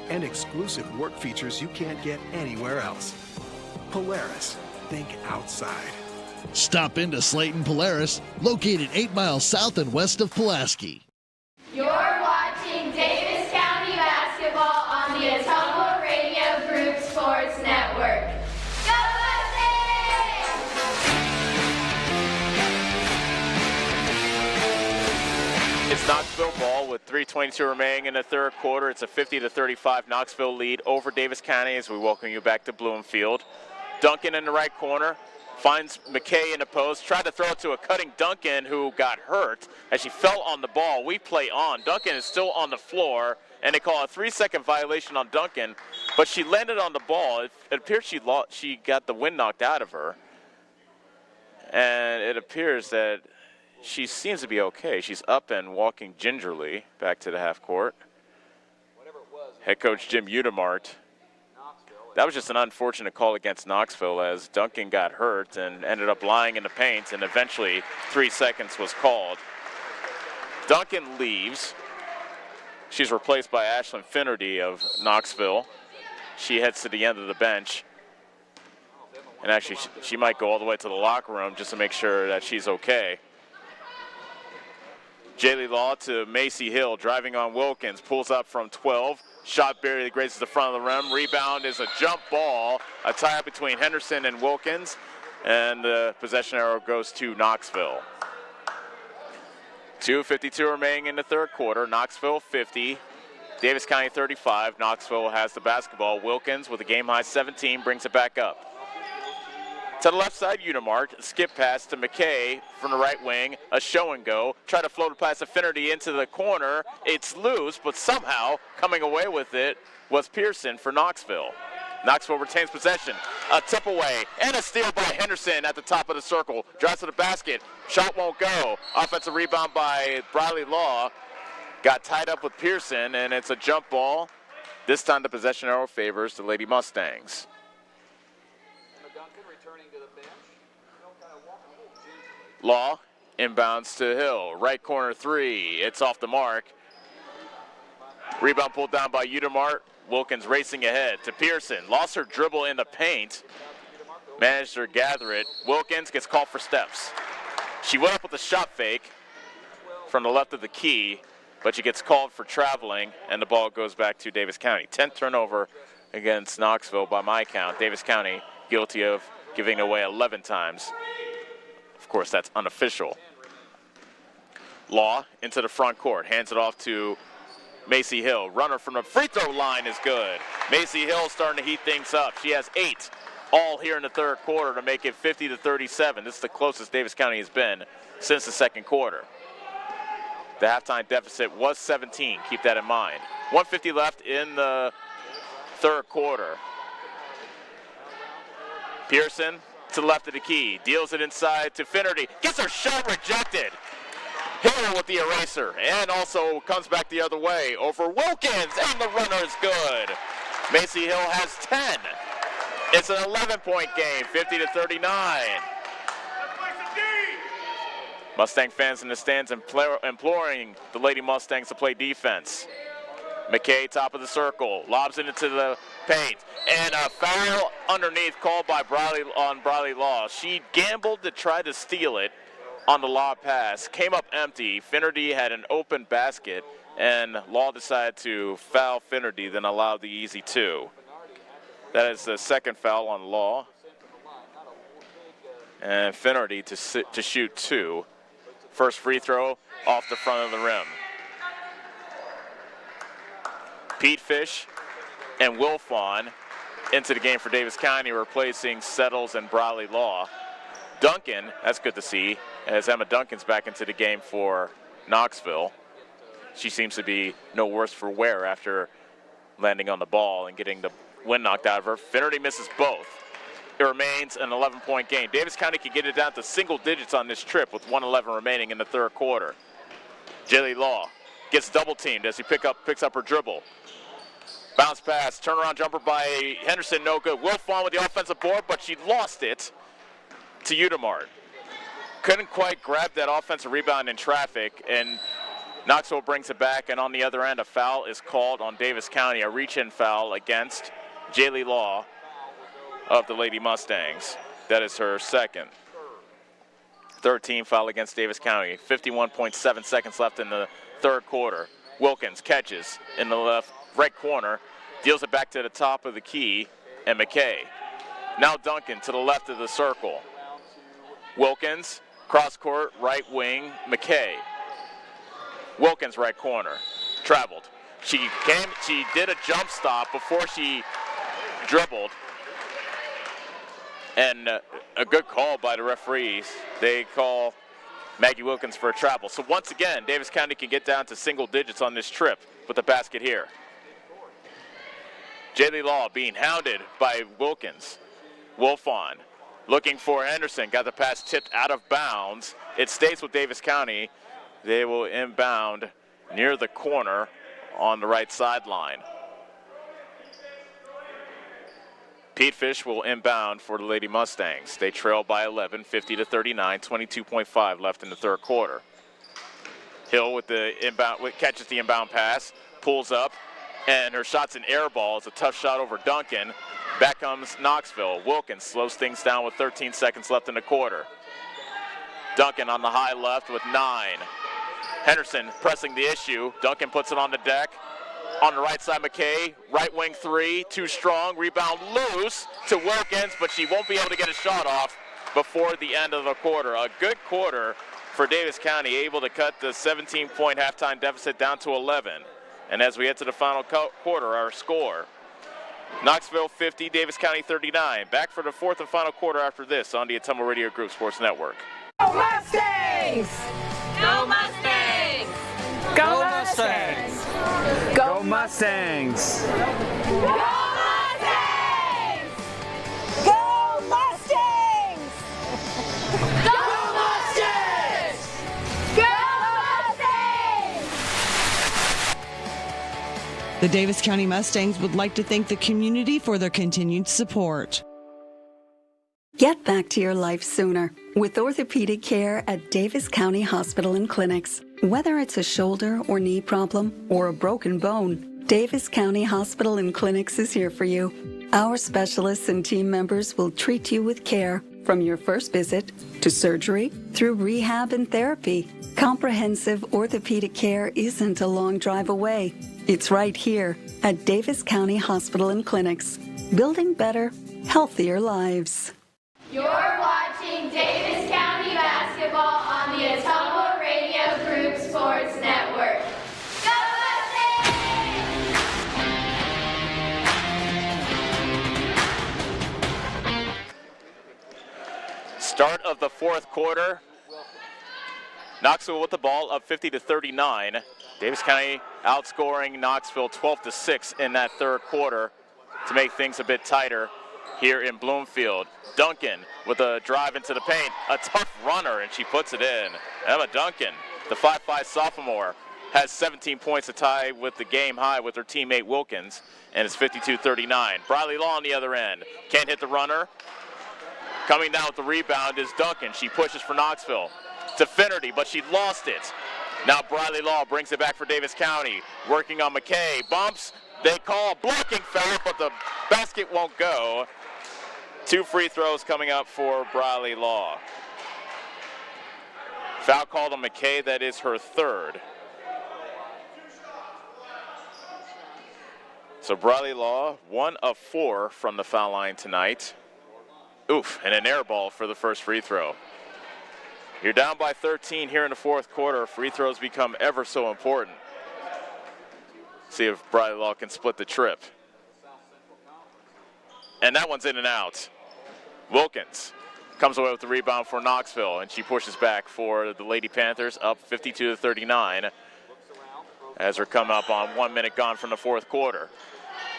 And exclusive work features you can't get anywhere else. Polaris, think outside. Stop into Slayton Polaris, located 8 miles south and west of Pulaski. You're watching Davis County basketball on the Ottumwa Radio Group Sports Network. Go Mustangs! It's Knoxville ball with 3:22 remaining in the third quarter. It's a 50-35 Knoxville lead over Davis County as we welcome you back to Bloomfield. Duncan in the right corner. Finds McKay in the post, tried to throw it to a cutting Duncan who got hurt as she fell on the ball. We play on. Duncan is still on the floor, and they call a 3-second violation on Duncan, but she landed on the ball. It appears she got the wind knocked out of her, and it appears that she seems to be okay. She's up and walking gingerly back to the half court. head coach Jim Udemart. That was just an unfortunate call against Knoxville as Duncan got hurt and ended up lying in the paint, and eventually 3 seconds was called. Duncan leaves. She's replaced by Ashlyn Finnerty of Knoxville. She heads to the end of the bench. And actually, she might go all the way to the locker room just to make sure that she's okay. Jaylee Law to Macy Hill, driving on Wilkins, pulls up from 12. Shot barely grazes the front of the rim. Rebound is a jump ball, a tie-up between Henderson and Wilkins, and the possession arrow goes to Knoxville. 2:52 remaining in the third quarter. Knoxville 50, Davis County 35. Knoxville has the basketball. Wilkins with a game-high 17 brings it back up. To the left side, Unimart, skip pass to McKay from the right wing, a show and go. Try to float a pass to Finnerty into the corner. It's loose, but somehow coming away with it was Pearson for Knoxville. Knoxville retains possession. A tip away and a steal by Henderson at the top of the circle. Drives to the basket. Shot won't go. Offensive rebound by Bradley Law. Got tied up with Pearson, and it's a jump ball. This time the possession arrow favors the Lady Mustangs. Law inbounds to Hill. Right corner three. It's off the mark. Rebound pulled down by Udemart. Wilkins racing ahead to Pearson. Lost her dribble in the paint. Managed to gather it. Wilkins gets called for steps. She went up with a shot fake from the left of the key, but she gets called for traveling, and the ball goes back to Davis County. 10th turnover against Knoxville by my count. Davis County guilty of giving away 11 times. Of course, that's unofficial. Law into the front court. Hands it off to Macy Hill. Runner from the free throw line is good. Macy Hill starting to heat things up. She has 8 all here in the third quarter to make it 50-37. This is the closest Davis County has been since the second quarter. The halftime deficit was 17. Keep that in mind. 1:50 left in the third quarter. Pearson to the left of the key. Deals it inside to Finnerty. Gets her shot rejected. Hill with the eraser. And also comes back the other way over Wilkins. And the runner is good. Macy Hill has 10. It's an 11-point game, 50-39. Mustang fans in the stands imploring the Lady Mustangs to play defense. McKay, top of the circle, lobs it into the paint, and a foul underneath called by Bradley Law. She gambled to try to steal it on the lob pass, came up empty. Finnerty had an open basket, and Law decided to foul Finnerty, then allowed the easy 2. That is the second foul on Law. And Finnerty to shoot 2. First free throw off the front of the rim. Pete Fish and Wilfon into the game for Davis County, replacing Settles and Bradley Law. Duncan, that's good to see, as Emma Duncan's back into the game for Knoxville. She seems to be no worse for wear after landing on the ball and getting the wind knocked out of her. Finnerty misses both. It remains an 11-point game. Davis County can get it down to single digits on this trip with 1:11 remaining in the third quarter. Jaylee Law gets double teamed as he picks up her dribble. Bounce pass, turnaround jumper by Henderson, no good. Wilfon with the offensive board, but she lost it to Udemart. Couldn't quite grab that offensive rebound in traffic, and Knoxville brings it back, and on the other end, a foul is called on Davis County, a reach-in foul against Jaylee Law of the Lady Mustangs. That is her second. 13 foul against Davis County. 51.7 seconds left in the third quarter. Wilkins catches in the right corner, deals it back to the top of the key, and McKay. Now Duncan to the left of the circle. Wilkins, cross court, right wing, McKay. Wilkins right corner, traveled. She did a jump stop before she dribbled. And a good call by the referees. They call Maggie Wilkins for a travel. So once again, Davis County can get down to single digits on this trip with the basket here. Jaylee Law being hounded by Wilkins. Wilfon looking for Henderson. Got the pass tipped out of bounds. It stays with Davis County. They will inbound near the corner on the right sideline. Petefish will inbound for the Lady Mustangs. They trail by 11, 50-39, 22.5 left in the third quarter. Hill with the inbound, catches the inbound pass, pulls up, and her shot's an air ball. It's a tough shot over Duncan. Back comes Knoxville. Wilkins slows things down with 13 seconds left in the quarter. Duncan on the high left with 9. Henderson pressing the issue. Duncan puts it on the deck. On the right side, McKay, right wing 3, too strong, rebound loose to Wilkins, but she won't be able to get a shot off before the end of the quarter. A good quarter for Davis County, able to cut the 17-point halftime deficit down to 11. And as we head to the final quarter, our score, Knoxville 50, Davis County 39. Back for the fourth and final quarter after this on the Ottumwa Radio Group Sports Network. Go Mustangs! Go Mustangs! Go Mustangs! Go Mustangs! Go Mustangs! Go Mustangs! Go Mustangs! Go Mustangs! The Davis County Mustangs would like to thank the community for their continued support. Get back to your life sooner with orthopedic care at Davis County Hospital and Clinics. Whether it's a shoulder or knee problem or a broken bone, Davis County Hospital and Clinics is here for you. Our specialists and team members will treat you with care from your first visit to surgery through rehab and therapy. Comprehensive orthopedic care isn't a long drive away. It's right here at Davis County Hospital and Clinics, building better, healthier lives. You're watching Davis County basketball on the Ottumwa Radio Group Sports Network. Go Mustangs! Start of the fourth quarter. Knoxville with the ball up 50-39. Davis County outscoring Knoxville 12-6 in that third quarter to make things a bit tighter here in Bloomfield. Duncan with a drive into the paint, a tough runner, and she puts it in. Emma Duncan, the 5'5" sophomore, has 17 points to tie with the game high with her teammate Wilkins, and it's 52-39. Briley Law on the other end, can't hit the runner. Coming down with the rebound is Duncan. She pushes for Knoxville to Finnerty, but she lost it. Now Briley Law brings it back for Davis County, working on McKay, bumps. They call a blocking foul, but the basket won't go. 2 free throws coming up for Briley Law. Foul called on McKay, that is her third. So Briley Law, 1 of 4 from the foul line tonight. Oof, and an air ball for the first free throw. You're down by 13 here in the fourth quarter. Free throws become ever so important. See if Briley Law can split the trip. And that one's in and out. Wilkins comes away with the rebound for Knoxville, and she pushes back for the Lady Panthers, up 52-39 as they're coming up on 1 minute gone from the fourth quarter.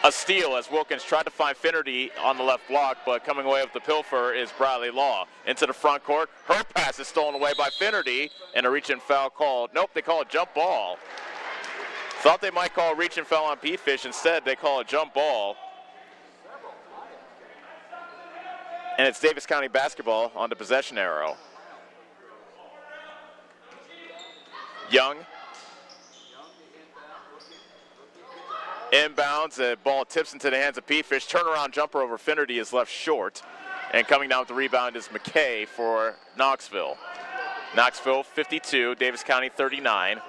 A steal as Wilkins tried to find Finnerty on the left block, but coming away with the pilfer is Briley Law. Into the front court, her pass is stolen away by Finnerty, and a reach-in foul called. Nope, they call a jump ball. Thought they might call a reach-in foul on Petefish. Instead, they call a jump ball. And it's Davis County basketball on the possession arrow. Young. Inbounds, the ball tips into the hands of Petefish. Turnaround jumper over Finnerty is left short. And coming down with the rebound is McKay for Knoxville. Knoxville 52, Davis County 39.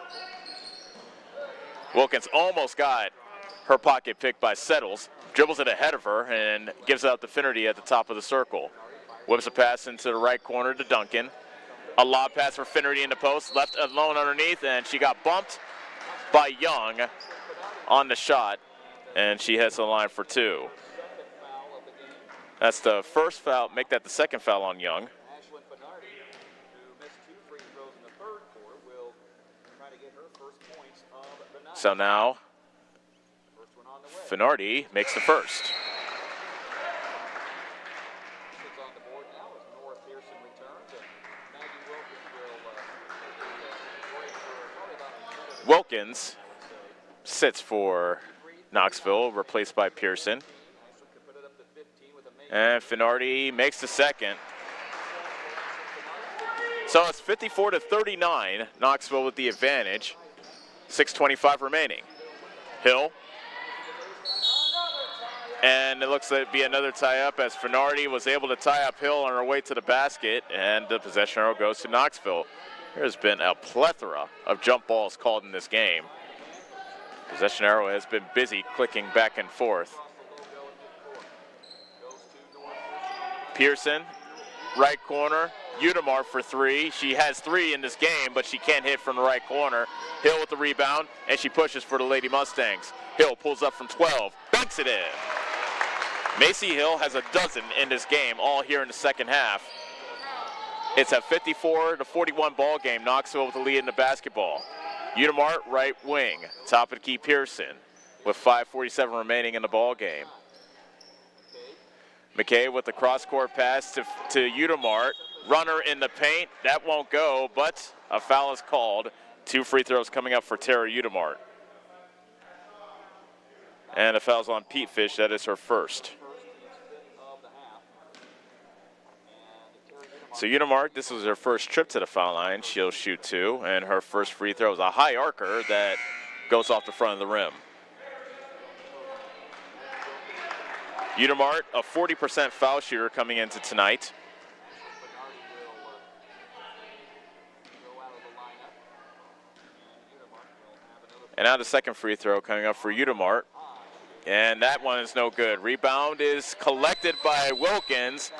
Wilkins almost got her pocket picked by Settles. Dribbles it ahead of her and gives it out to Finnerty at the top of the circle. Whips a pass into the right corner to Duncan. A lob pass for Finnerty in the post, left alone underneath, and she got bumped by Young on the shot, and she heads to the line for 2. That's the first foul, make that the second foul on Young. So now, Finnerty makes the first. Wilkins sits for Knoxville, replaced by Pearson. And Finardi makes the second. So it's 54-39, Knoxville with the advantage. 6:25 remaining. Hill. And it looks like it'd be another tie-up as Finardi was able to tie up Hill on her way to the basket, and the possession arrow goes to Knoxville. There's been a plethora of jump balls called in this game. Possession arrow has been busy clicking back and forth. Pearson, right corner. Udemar for three. She has three in this game, but she can't hit from the right corner. Hill with the rebound, and she pushes for the Lady Mustangs. Hill pulls up from 12, banks it in. Macy Hill has a dozen in this game, all here in the second half. It's a 54-41 ball game. Knoxville with the lead in the basketball. Udemar, right wing. Top of the key, Pearson, with 5:47 remaining in the ball game. McKay with the cross-court pass to Udemar. Runner in the paint. That won't go, but a foul is called. 2 free throws coming up for Tara Udemar. And a foul's on Pete Fish. That is her first. So Udemar, this was her first trip to the foul line. She'll shoot 2, and her first free throw is a high arcer that goes off the front of the rim. Udemar, a 40% foul shooter coming into tonight. And now the second free throw coming up for Udemar. And that one is no good. Rebound is collected by Wilkins.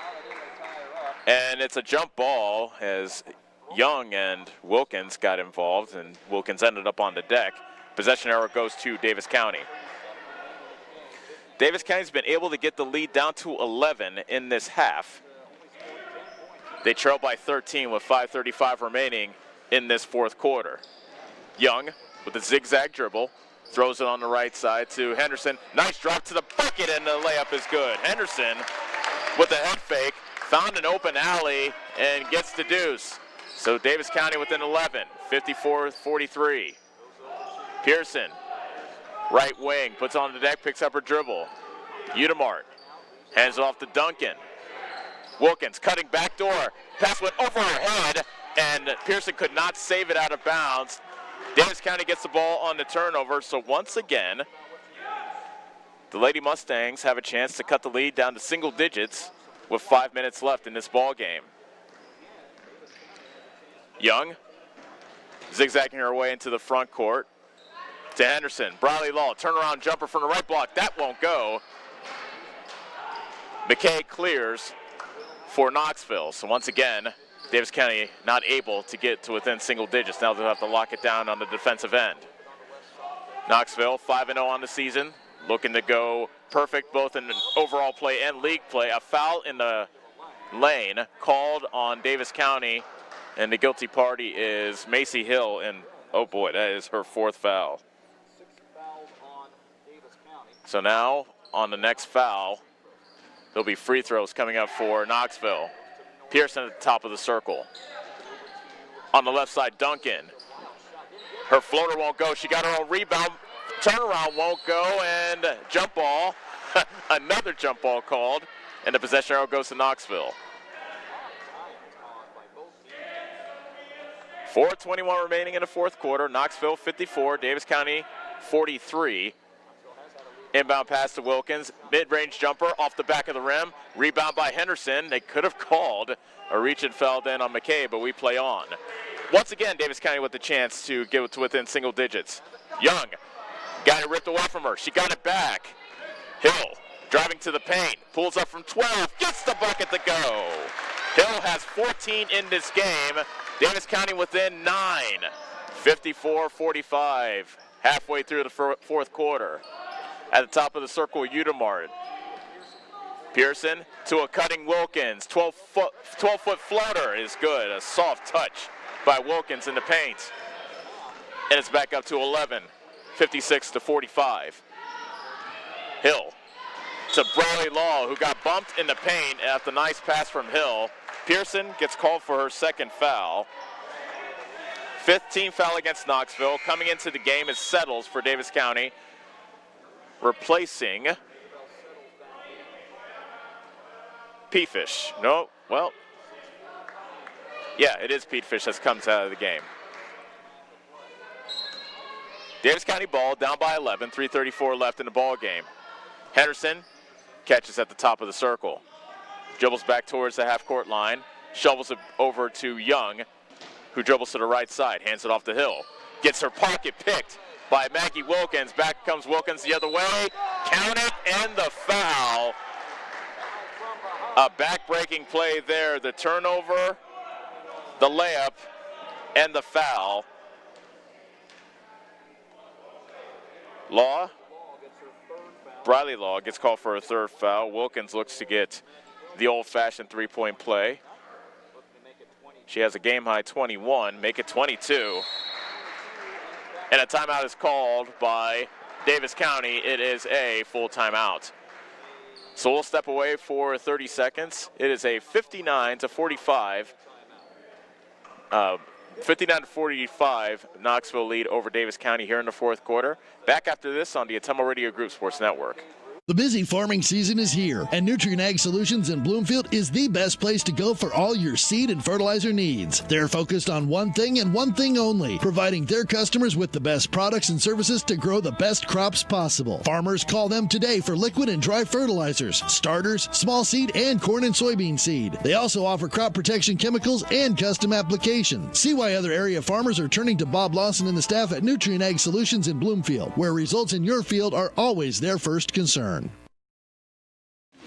And it's a jump ball as Young and Wilkins got involved, and Wilkins ended up on the deck. Possession arrow goes to Davis County. Davis County's been able to get the lead down to 11 in this half. They trail by 13 with 5:35 remaining in this fourth quarter. Young with a zigzag dribble, throws it on the right side to Henderson. Nice drop to the bucket, and the layup is good. Henderson with a head fake, found an open alley, and gets the deuce. So Davis County within 11, 54-43. Pearson, right wing, puts on the deck, picks up her dribble. Udemar hands it off to Duncan. Wilkins cutting back door. Pass went over her head, and Pearson could not save it out of bounds. Davis County gets the ball on the turnover, so once again, the Lady Mustangs have a chance to cut the lead down to single digits with 5 minutes left in this ball game. Young, zigzagging her way into the front court to Henderson. Briley Law, turnaround jumper from the right block. That won't go. McKay clears for Knoxville. So once again, Davis County not able to get to within single digits. Now they'll have to lock it down on the defensive end. Knoxville 5-0 on the season, looking to go perfect both in overall play and league play. A foul in the lane called on Davis County, and the guilty party is Macy Hill, and oh boy, that is her 4th foul. So now on the next foul, there'll be free throws coming up for Knoxville. Pearson at the top of the circle. On the left side, Duncan. Her floater won't go. She got her own rebound. Turnaround won't go, and jump ball. Another jump ball called, and the possession arrow goes to Knoxville. 4:21 remaining in the fourth quarter. Knoxville 54, Davis County 43. Inbound pass to Wilkins. Mid-range jumper off the back of the rim. Rebound by Henderson. They could have called a reach and fell in on McKay, but we play on. Once again, Davis County with the chance to get to within single digits. Young got it ripped away from her. She got it back. Hill driving to the paint. Pulls up from 12. Gets the bucket to go. Hill has 14 in this game. Davis County within 9. 54-45. Halfway through the fourth quarter. At the top of the circle, Udemar. Pearson to a cutting Wilkins. 12-foot floater is good. A soft touch by Wilkins in the paint. And it's back up to 11, 56-45. Hill to Briley Law, who got bumped in the paint after the nice pass from Hill. Pearson gets called for her 2nd foul. 5th team foul against Knoxville. Coming into the game is Settles for Davis County, replacing Peafish. No, well, yeah, it is Peafish that comes out of the game. Davis County ball down by 11, 3:34 left in the ball game. Henderson catches at the top of the circle. Dribbles back towards the half-court line. Shovels it over to Young, who dribbles to the right side. Hands it off to Hill. Gets her pocket picked by Maggie Wilkins. Back comes Wilkins the other way. Count it, and the foul. A back-breaking play there. The turnover, the layup, and the foul. Briley Law gets called for a third foul. Wilkins looks to get the old-fashioned three-point play. She has a game-high 21, make it 22. And a timeout is called by Davis County. It is a full timeout. So we'll step away for 30 seconds. It is a 59-45 Knoxville lead over Davis County here in the fourth quarter. Back after this on the Ottumwa Radio Group Sports Network. The busy farming season is here, and Nutrient Ag Solutions in Bloomfield is the best place to go for all your seed and fertilizer needs. They're focused on one thing and one thing only, providing their customers with the best products and services to grow the best crops possible. Farmers call them today for liquid and dry fertilizers, starters, small seed, and corn and soybean seed. They also offer crop protection chemicals and custom applications. See why other area farmers are turning to Bob Lawson and the staff at Nutrient Ag Solutions in Bloomfield, where results in your field are always their first concern.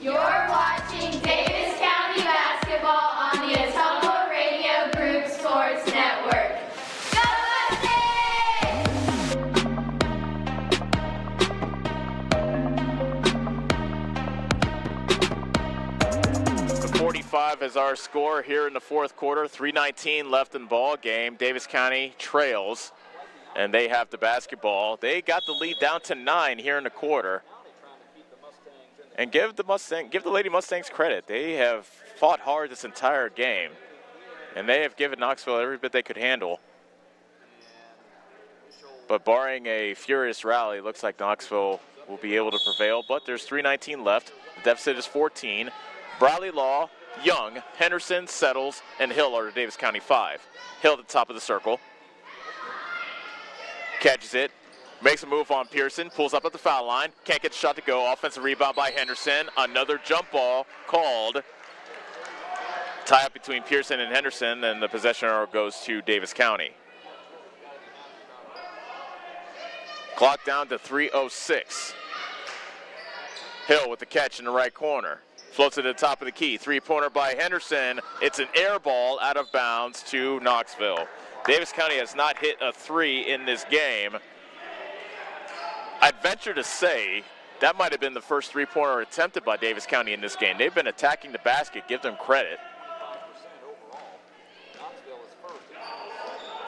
You're watching Davis County basketball on the Ottumwa Radio Group Sports Network. Go Mustangs! 45 is our score here in the fourth quarter. 3:19 left in the ball game. Davis County trails, and they have the basketball. They got the lead down to 9 here in the quarter. And give the Lady Mustangs credit. They have fought hard this entire game, and they have given Knoxville every bit they could handle. But barring a furious rally, looks like Knoxville will be able to prevail. But there's 3:19 left. The deficit is 14. Briley Law, Young, Henderson, Settles, and Hill are the Davis County 5. Hill at the top of the circle. Catches it. Makes a move on Pearson, pulls up at the foul line, can't get the shot to go. Offensive rebound by Henderson. Another jump ball called. Tie up between Pearson and Henderson, and the possession arrow goes to Davis County. Clock down to 3:06. Hill with the catch in the right corner. Floats it to the top of the key. Three-pointer by Henderson. It's an air ball out of bounds to Knoxville. Davis County has not hit a three in this game. I'd venture to say that might have been the first three-pointer attempted by Davis County in this game. They've been attacking the basket, give them credit.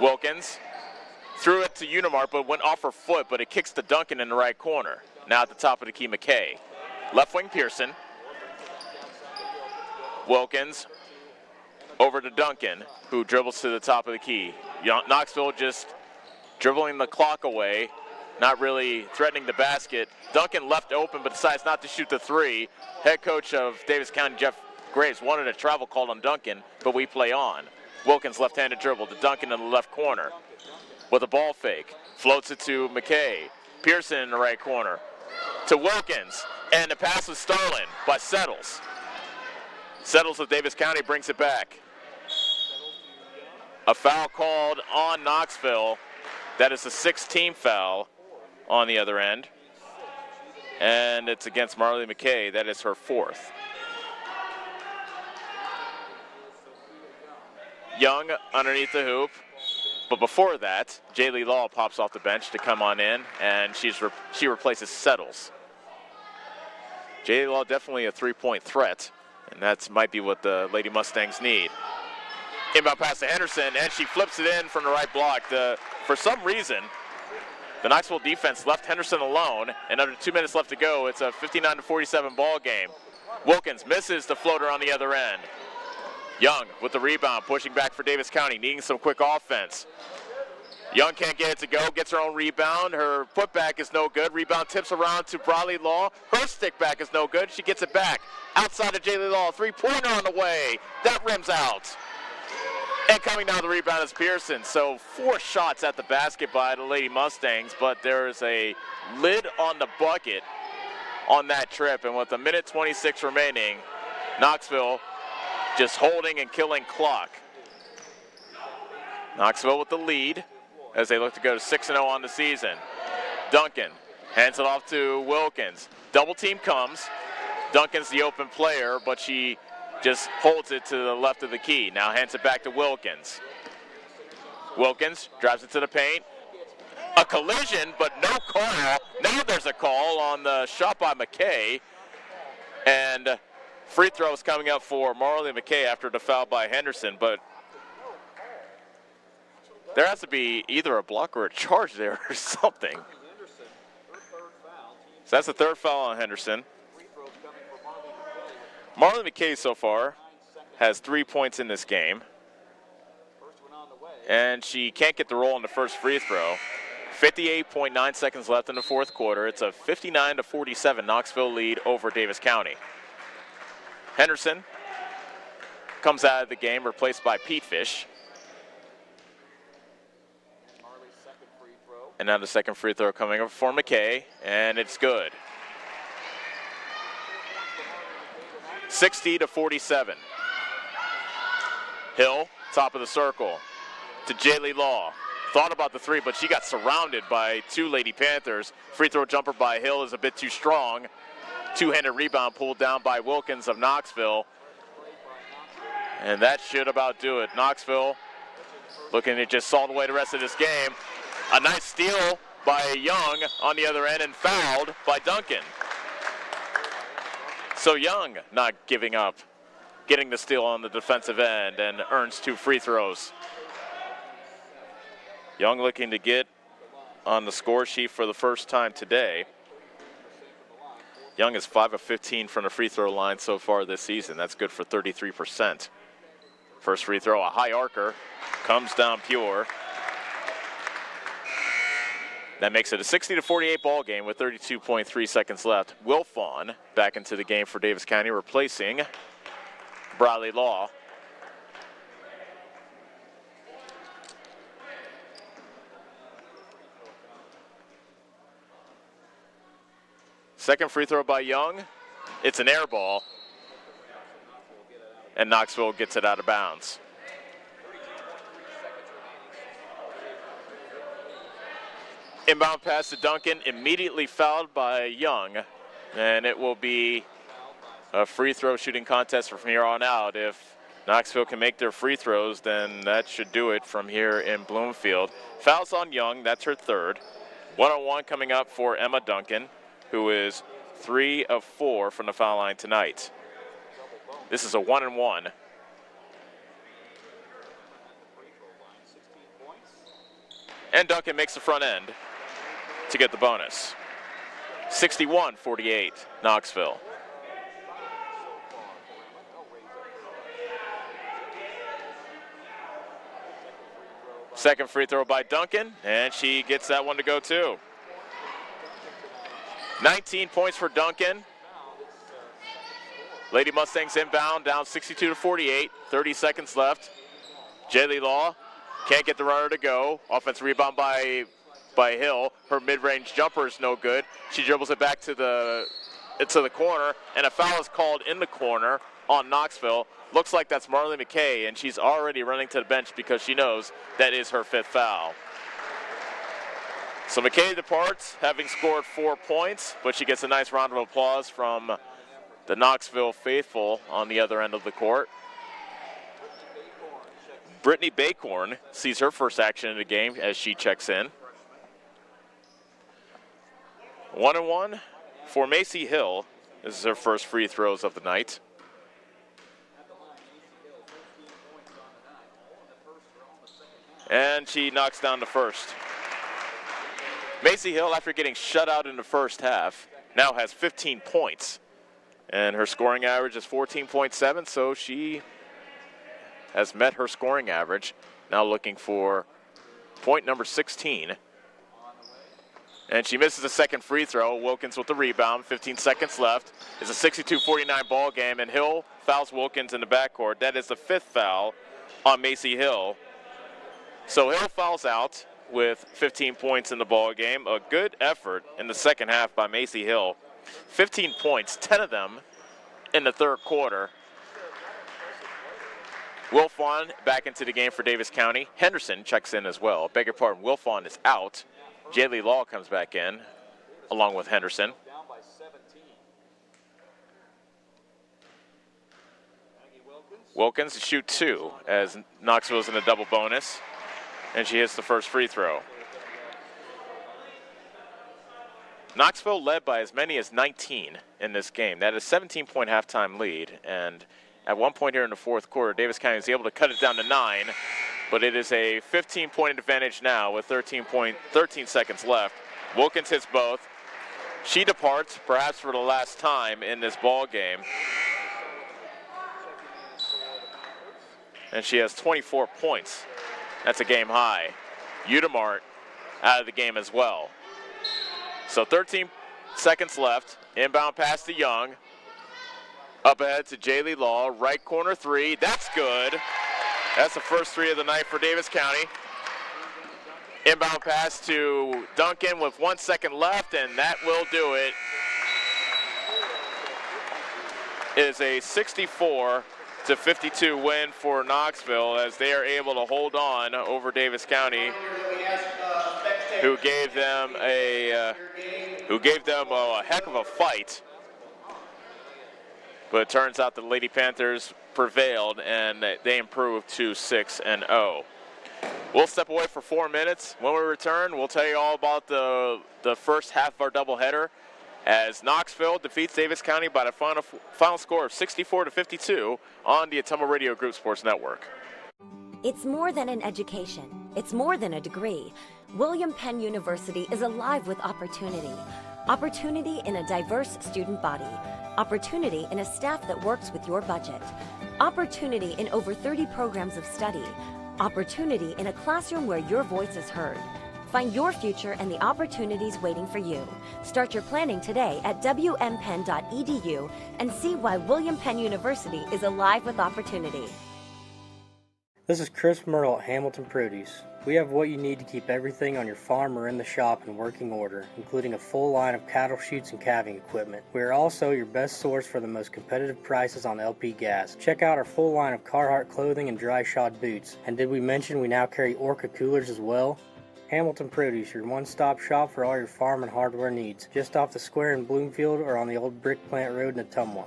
Wilkins threw it to Unimar, but went off her foot, but it kicks to Duncan in the right corner. Now at the top of the key, McKay. Left wing Pearson. Wilkins over to Duncan, who dribbles to the top of the key. Knoxville just dribbling the clock away. Not really threatening the basket. Duncan left open but decides not to shoot the three. Head coach of Davis County, Jeff Graves, wanted a travel call on Duncan, but we play on. Wilkins left-handed dribble to Duncan in the left corner with a ball fake. Floats it to McKay. Pearson in the right corner to Wilkins. And the pass was stolen by Settles. Settles of Davis County brings it back. A foul called on Knoxville. That is a 6-team foul on the other end. And it's against Marley McKay. That is her 4th. Young underneath the hoop. But before that, Jaylee Law pops off the bench to come on in, and she replaces Settles. Jaylee Law definitely a three-point threat, and that might be what the Lady Mustangs need. Inbound pass to Henderson, and she flips it in from the right block. For some reason, the Knoxville defense left Henderson alone, and under 2 minutes left to go, it's a 59-47 ball game. Wilkins misses the floater on the other end. Young with the rebound, pushing back for Davis County, needing some quick offense. Young can't get it to go, gets her own rebound. Her putback is no good. Rebound tips around to Bradley Law. Her stick back is no good. She gets it back. Outside of Jaylee Law, three-pointer on the way. That rims out. And coming down the rebound is Pearson. So 4 shots at the basket by the Lady Mustangs, but there is a lid on the bucket on that trip. And with a minute 26 remaining, Knoxville just holding and killing clock. Knoxville with the lead as they look to go to 6-0 on the season. Duncan hands it off to Wilkins. Double team comes. Duncan's the open player, but she just holds it to the left of the key. Now hands it back to Wilkins. Wilkins drives it to the paint. A collision, but no call. Now there's a call on the shot by McKay. And free throws coming up for Marley McKay after the foul by Henderson, but there has to be either a block or a charge there or something. So that's the 3rd foul on Henderson. Marley McKay so far has 3 points in this game. And she can't get the roll on the first free throw. 58.9 seconds left in the 4th quarter. It's a 59-47 Knoxville lead over Davis County. Henderson comes out of the game, replaced by Pete Fish. And now the second free throw coming up for McKay, and it's good. 60-47. Hill, top of the circle, to Jaylee Law. Thought about the 3, but she got surrounded by 2 Lady Panthers. Free throw jumper by Hill is a bit too strong. 2-handed rebound pulled down by Wilkins of Knoxville. And that should about do it. Knoxville looking to just salt away the rest of this game. A nice steal by Young on the other end and fouled by Duncan. So Young not giving up, getting the steal on the defensive end and earns 2 free throws. Young looking to get on the score sheet for the first time today. Young is 5 of 15 from the free throw line so far this season. That's good for 33%. First free throw, a high arcer, comes down pure. That makes it a 60-48 ball game with 32.3 seconds left. Wilfon back into the game for Davis County, replacing Bradley Law. Second free throw by Young. It's an air ball. And Knoxville gets it out of bounds. Inbound pass to Duncan, immediately fouled by Young. And it will be a free throw shooting contest from here on out. If Knoxville can make their free throws, then that should do it from here in Bloomfield. Fouls on Young, that's her 3rd. 1-on-1 coming up for Emma Duncan, who is 3 of 4 from the foul line tonight. This is a 1-and-1. And Duncan makes the front end to get the bonus. 61-48, Knoxville. Second free throw by Duncan, and she gets that one to go too. 19 points for Duncan. Lady Mustangs inbound, down 62-48, 30 seconds left. Jaylee Law can't get the runner to go. Offensive rebound by Hill. Her mid-range jumper is no good. She dribbles it back to the corner, and a foul is called in the corner on Knoxville. Looks like that's Marley McKay, and she's already running to the bench because she knows that is her 5th foul. So McKay departs, having scored 4 points, but she gets a nice round of applause from the Knoxville faithful on the other end of the court. Brittany Bacorn sees her first action in the game as she checks in. 1-and-1 for Macy Hill. This is her first free throws of the night. And she knocks down the first. Macy Hill, after getting shut out in the first half, now has 15 points. And her scoring average is 14.7, so she has met her scoring average. Now looking for point number 16. And she misses the second free throw. Wilkins with the rebound, 15 seconds left. It's a 62-49 ball game, and Hill fouls Wilkins in the backcourt. That is the 5th foul on Macy Hill. So Hill fouls out with 15 points in the ball game. A good effort in the second half by Macy Hill. 15 points, 10 of them in the third quarter. Wilfon back into the game for Davis County. Henderson checks in as well. Beg your pardon, Wilfon is out. Jaylee Law comes back in along with Henderson. Wilkins to shoot 2 as Knoxville's in a double bonus, and she hits the first free throw. Knoxville led by as many as 19 in this game. That is a 17-point halftime lead, and at one point here in the fourth quarter, Davis County is able to cut it down to 9, but it is a 15-point advantage now with 13 seconds left. Wilkins hits both. She departs, perhaps for the last time in this ball game. And she has 24 points. That's a game high. Udemart out of the game as well. So 13 seconds left. Inbound pass to Young. Up ahead to Jaylee Law. Right corner 3. That's good. That's the first 3 of the night for Davis County. Inbound pass to Duncan with 1 second left, and that will do it. It is a 64-52 win for Knoxville as they are able to hold on over Davis County, who gave them a heck of a fight. But it turns out the Lady Panthers prevailed and they improved to 6-0. We'll step away for 4 minutes. When we return, we'll tell you all about the first half of our doubleheader as Knoxville defeats Davis County by the final score of 64-52 on the Ottumwa Radio Group Sports Network. It's more than an education. It's more than a degree. William Penn University is alive with opportunity. Opportunity in a diverse student body. Opportunity in a staff that works with your budget. Opportunity in over 30 programs of study. Opportunity in a classroom where your voice is heard. Find your future and the opportunities waiting for you. Start your planning today at wmpenn.edu and see why William Penn University is alive with opportunity. This is Chris Myrtle at Hamilton Produce. We have what you need to keep everything on your farm or in the shop in working order, including a full line of cattle chutes and calving equipment. We are also your best source for the most competitive prices on LP gas. Check out our full line of Carhartt clothing and dry shod boots. And did we mention we now carry Orca coolers as well? Hamilton Produce, your one-stop shop for all your farm and hardware needs. Just off the square in Bloomfield or on the old Brick Plant Road in Ottumwa.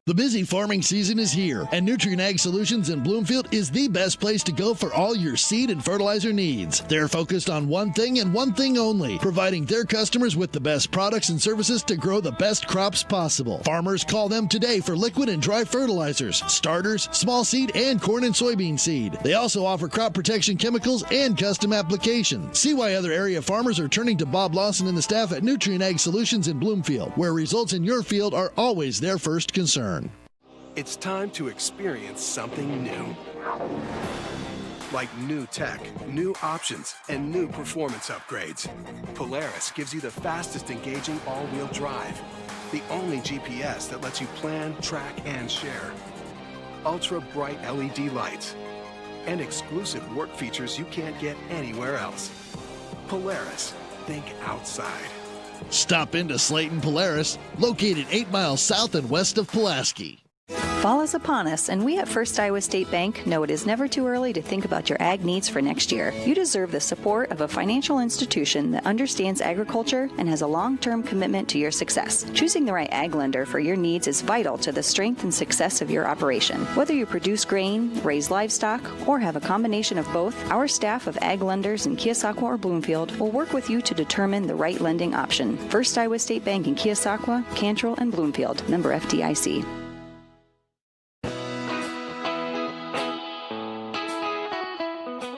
The busy farming season is here, and Nutrient Ag Solutions in Bloomfield is the best place to go for all your seed and fertilizer needs. They're focused on one thing and one thing only, providing their customers with the best products and services to grow the best crops possible. Farmers call them today for liquid and dry fertilizers, starters, small seed, and corn and soybean seed. They also offer crop protection chemicals and custom applications. See why other area farmers are turning to Bob Lawson and the staff at Nutrient Ag Solutions in Bloomfield, where results in your field are always their first concern. It's time to experience something new. Like new tech, new options, and new performance upgrades. Polaris gives you the fastest engaging all-wheel drive. The only GPS that lets you plan, track, and share. Ultra bright LED lights. And exclusive work features you can't get anywhere else. Polaris, think outside. Stop into Slayton Polaris, located 8 miles south and west of Pulaski. Fall is upon us, and we at First Iowa State Bank know it is never too early to think about your ag needs for next year. You deserve the support of a financial institution that understands agriculture and has a long-term commitment to your success. Choosing the right ag lender for your needs is vital to the strength and success of your operation. Whether you produce grain, raise livestock, or have a combination of both, our staff of ag lenders in Keosauqua or Bloomfield will work with you to determine the right lending option. First Iowa State Bank in Keosauqua, Cantrell, and Bloomfield. Member FDIC.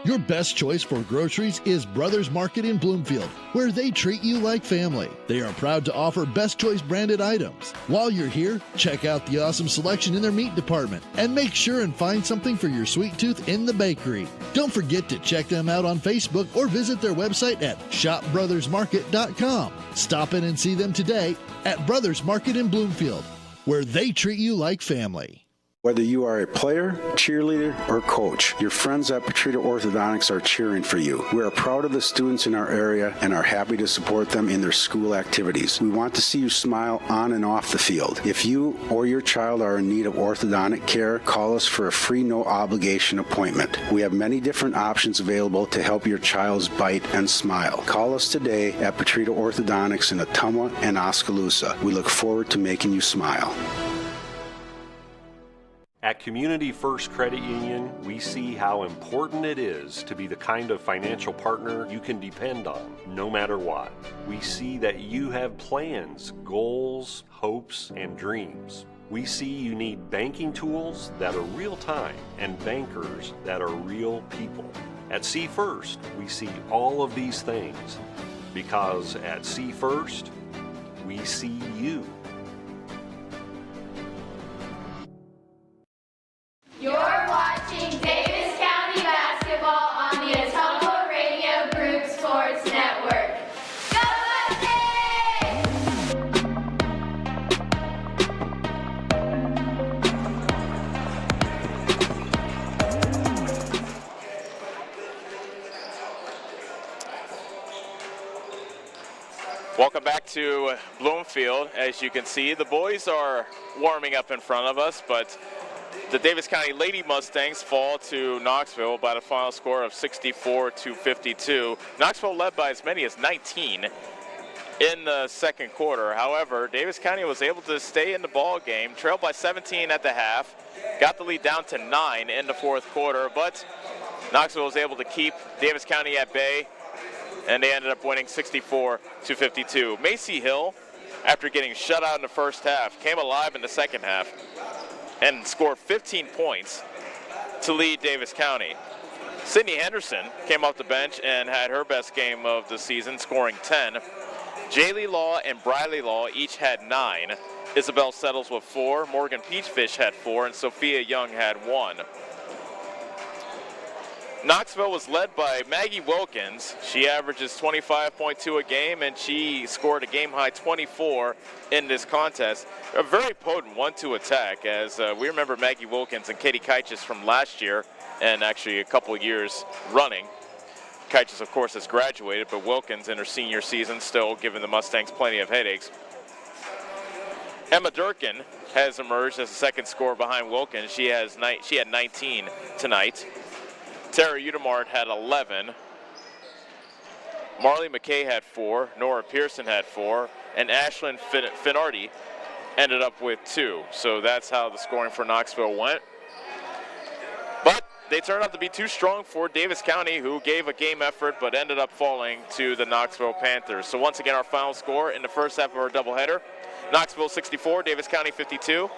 Your best choice for groceries is Brothers Market in Bloomfield, where they treat you like family. They are proud to offer Best Choice branded items. While you're here, check out the awesome selection in their meat department and make sure and find something for your sweet tooth in the bakery. Don't forget to check them out on Facebook or visit their website at shopbrothersmarket.com. Stop in and see them today at Brothers Market in Bloomfield, where they treat you like family. Whether you are a player, cheerleader, or coach, your friends at Petrita Orthodontics are cheering for you. We are proud of the students in our area and are happy to support them in their school activities. We want to see you smile on and off the field. If you or your child are in need of orthodontic care, call us for a free no-obligation appointment. We have many different options available to help your child's bite and smile. Call us today at Petrita Orthodontics in Ottumwa and Oskaloosa. We look forward to making you smile. At Community First Credit Union, we see how important it is to be the kind of financial partner you can depend on, no matter what. We see that you have plans, goals, hopes, and dreams. We see you need banking tools that are real-time and bankers that are real people. At See First, we see all of these things because at See First, we see you. You're watching Davis County basketball on the Untitled Radio Group Sports Network. Go Welcome back to Bloomfield. As you can see, the boys are warming up in front of us, but the Davis County Lady Mustangs fall to Knoxville by the final score of 64-52. Knoxville led by as many as 19 in the second quarter. However, Davis County was able to stay in the ball game, trailed by 17 at the half, got the lead down to 9 in the fourth quarter, but Knoxville was able to keep Davis County at bay, and they ended up winning 64-52. Macy Hill, after getting shut out in the first half, came alive in the second half and scored 15 points to lead Davis County. Sydney Henderson came off the bench and had her best game of the season, scoring 10. Jaylee Law and Briley Law each had 9. Isabel Settles with 4. Morgan Peachfish had 4, and Sophia Young had 1. Knoxville was led by Maggie Wilkins. She averages 25.2 a game, and she scored a game-high 24 in this contest. A very potent 1-2 attack, as we remember Maggie Wilkins and Katie Keiches from last year, and actually a couple years running. Keiches, of course, has graduated, but Wilkins in her senior season still giving the Mustangs plenty of headaches. Emma Durkin has emerged as the second scorer behind Wilkins. She had 19 tonight. Tara Udemart had 11. Marley McKay had 4. Nora Pearson had 4. And Ashlyn Finardi ended up with 2. So that's how the scoring for Knoxville went. But they turned out to be too strong for Davis County, who gave a game effort but ended up falling to the Knoxville Panthers. So once again, our final score in the first half of our doubleheader: Knoxville 64, Davis County 52.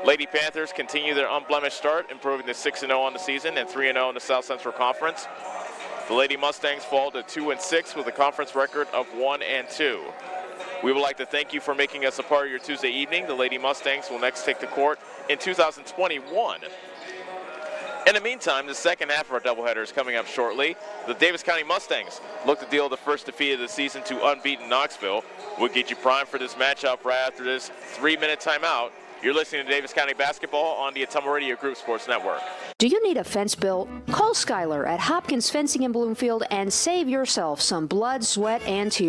Lady Panthers continue their unblemished start, improving to 6-0 on the season and 3-0 in the South Central Conference. The Lady Mustangs fall to 2-6 with a conference record of 1-2. We would like to thank you for making us a part of your Tuesday evening. The Lady Mustangs will next take the court in 2021. In the meantime, the second half of our doubleheader is coming up shortly. The Davis County Mustangs look to deal the first defeat of the season to unbeaten Knoxville. We'll get you primed for this matchup right after this 3-minute timeout. You're listening to Davis County Basketball on the Ottumwa Radio Group Sports Network. Do you need a fence built? Call Skylar at Hopkins Fencing in Bloomfield and save yourself some blood, sweat, and tears.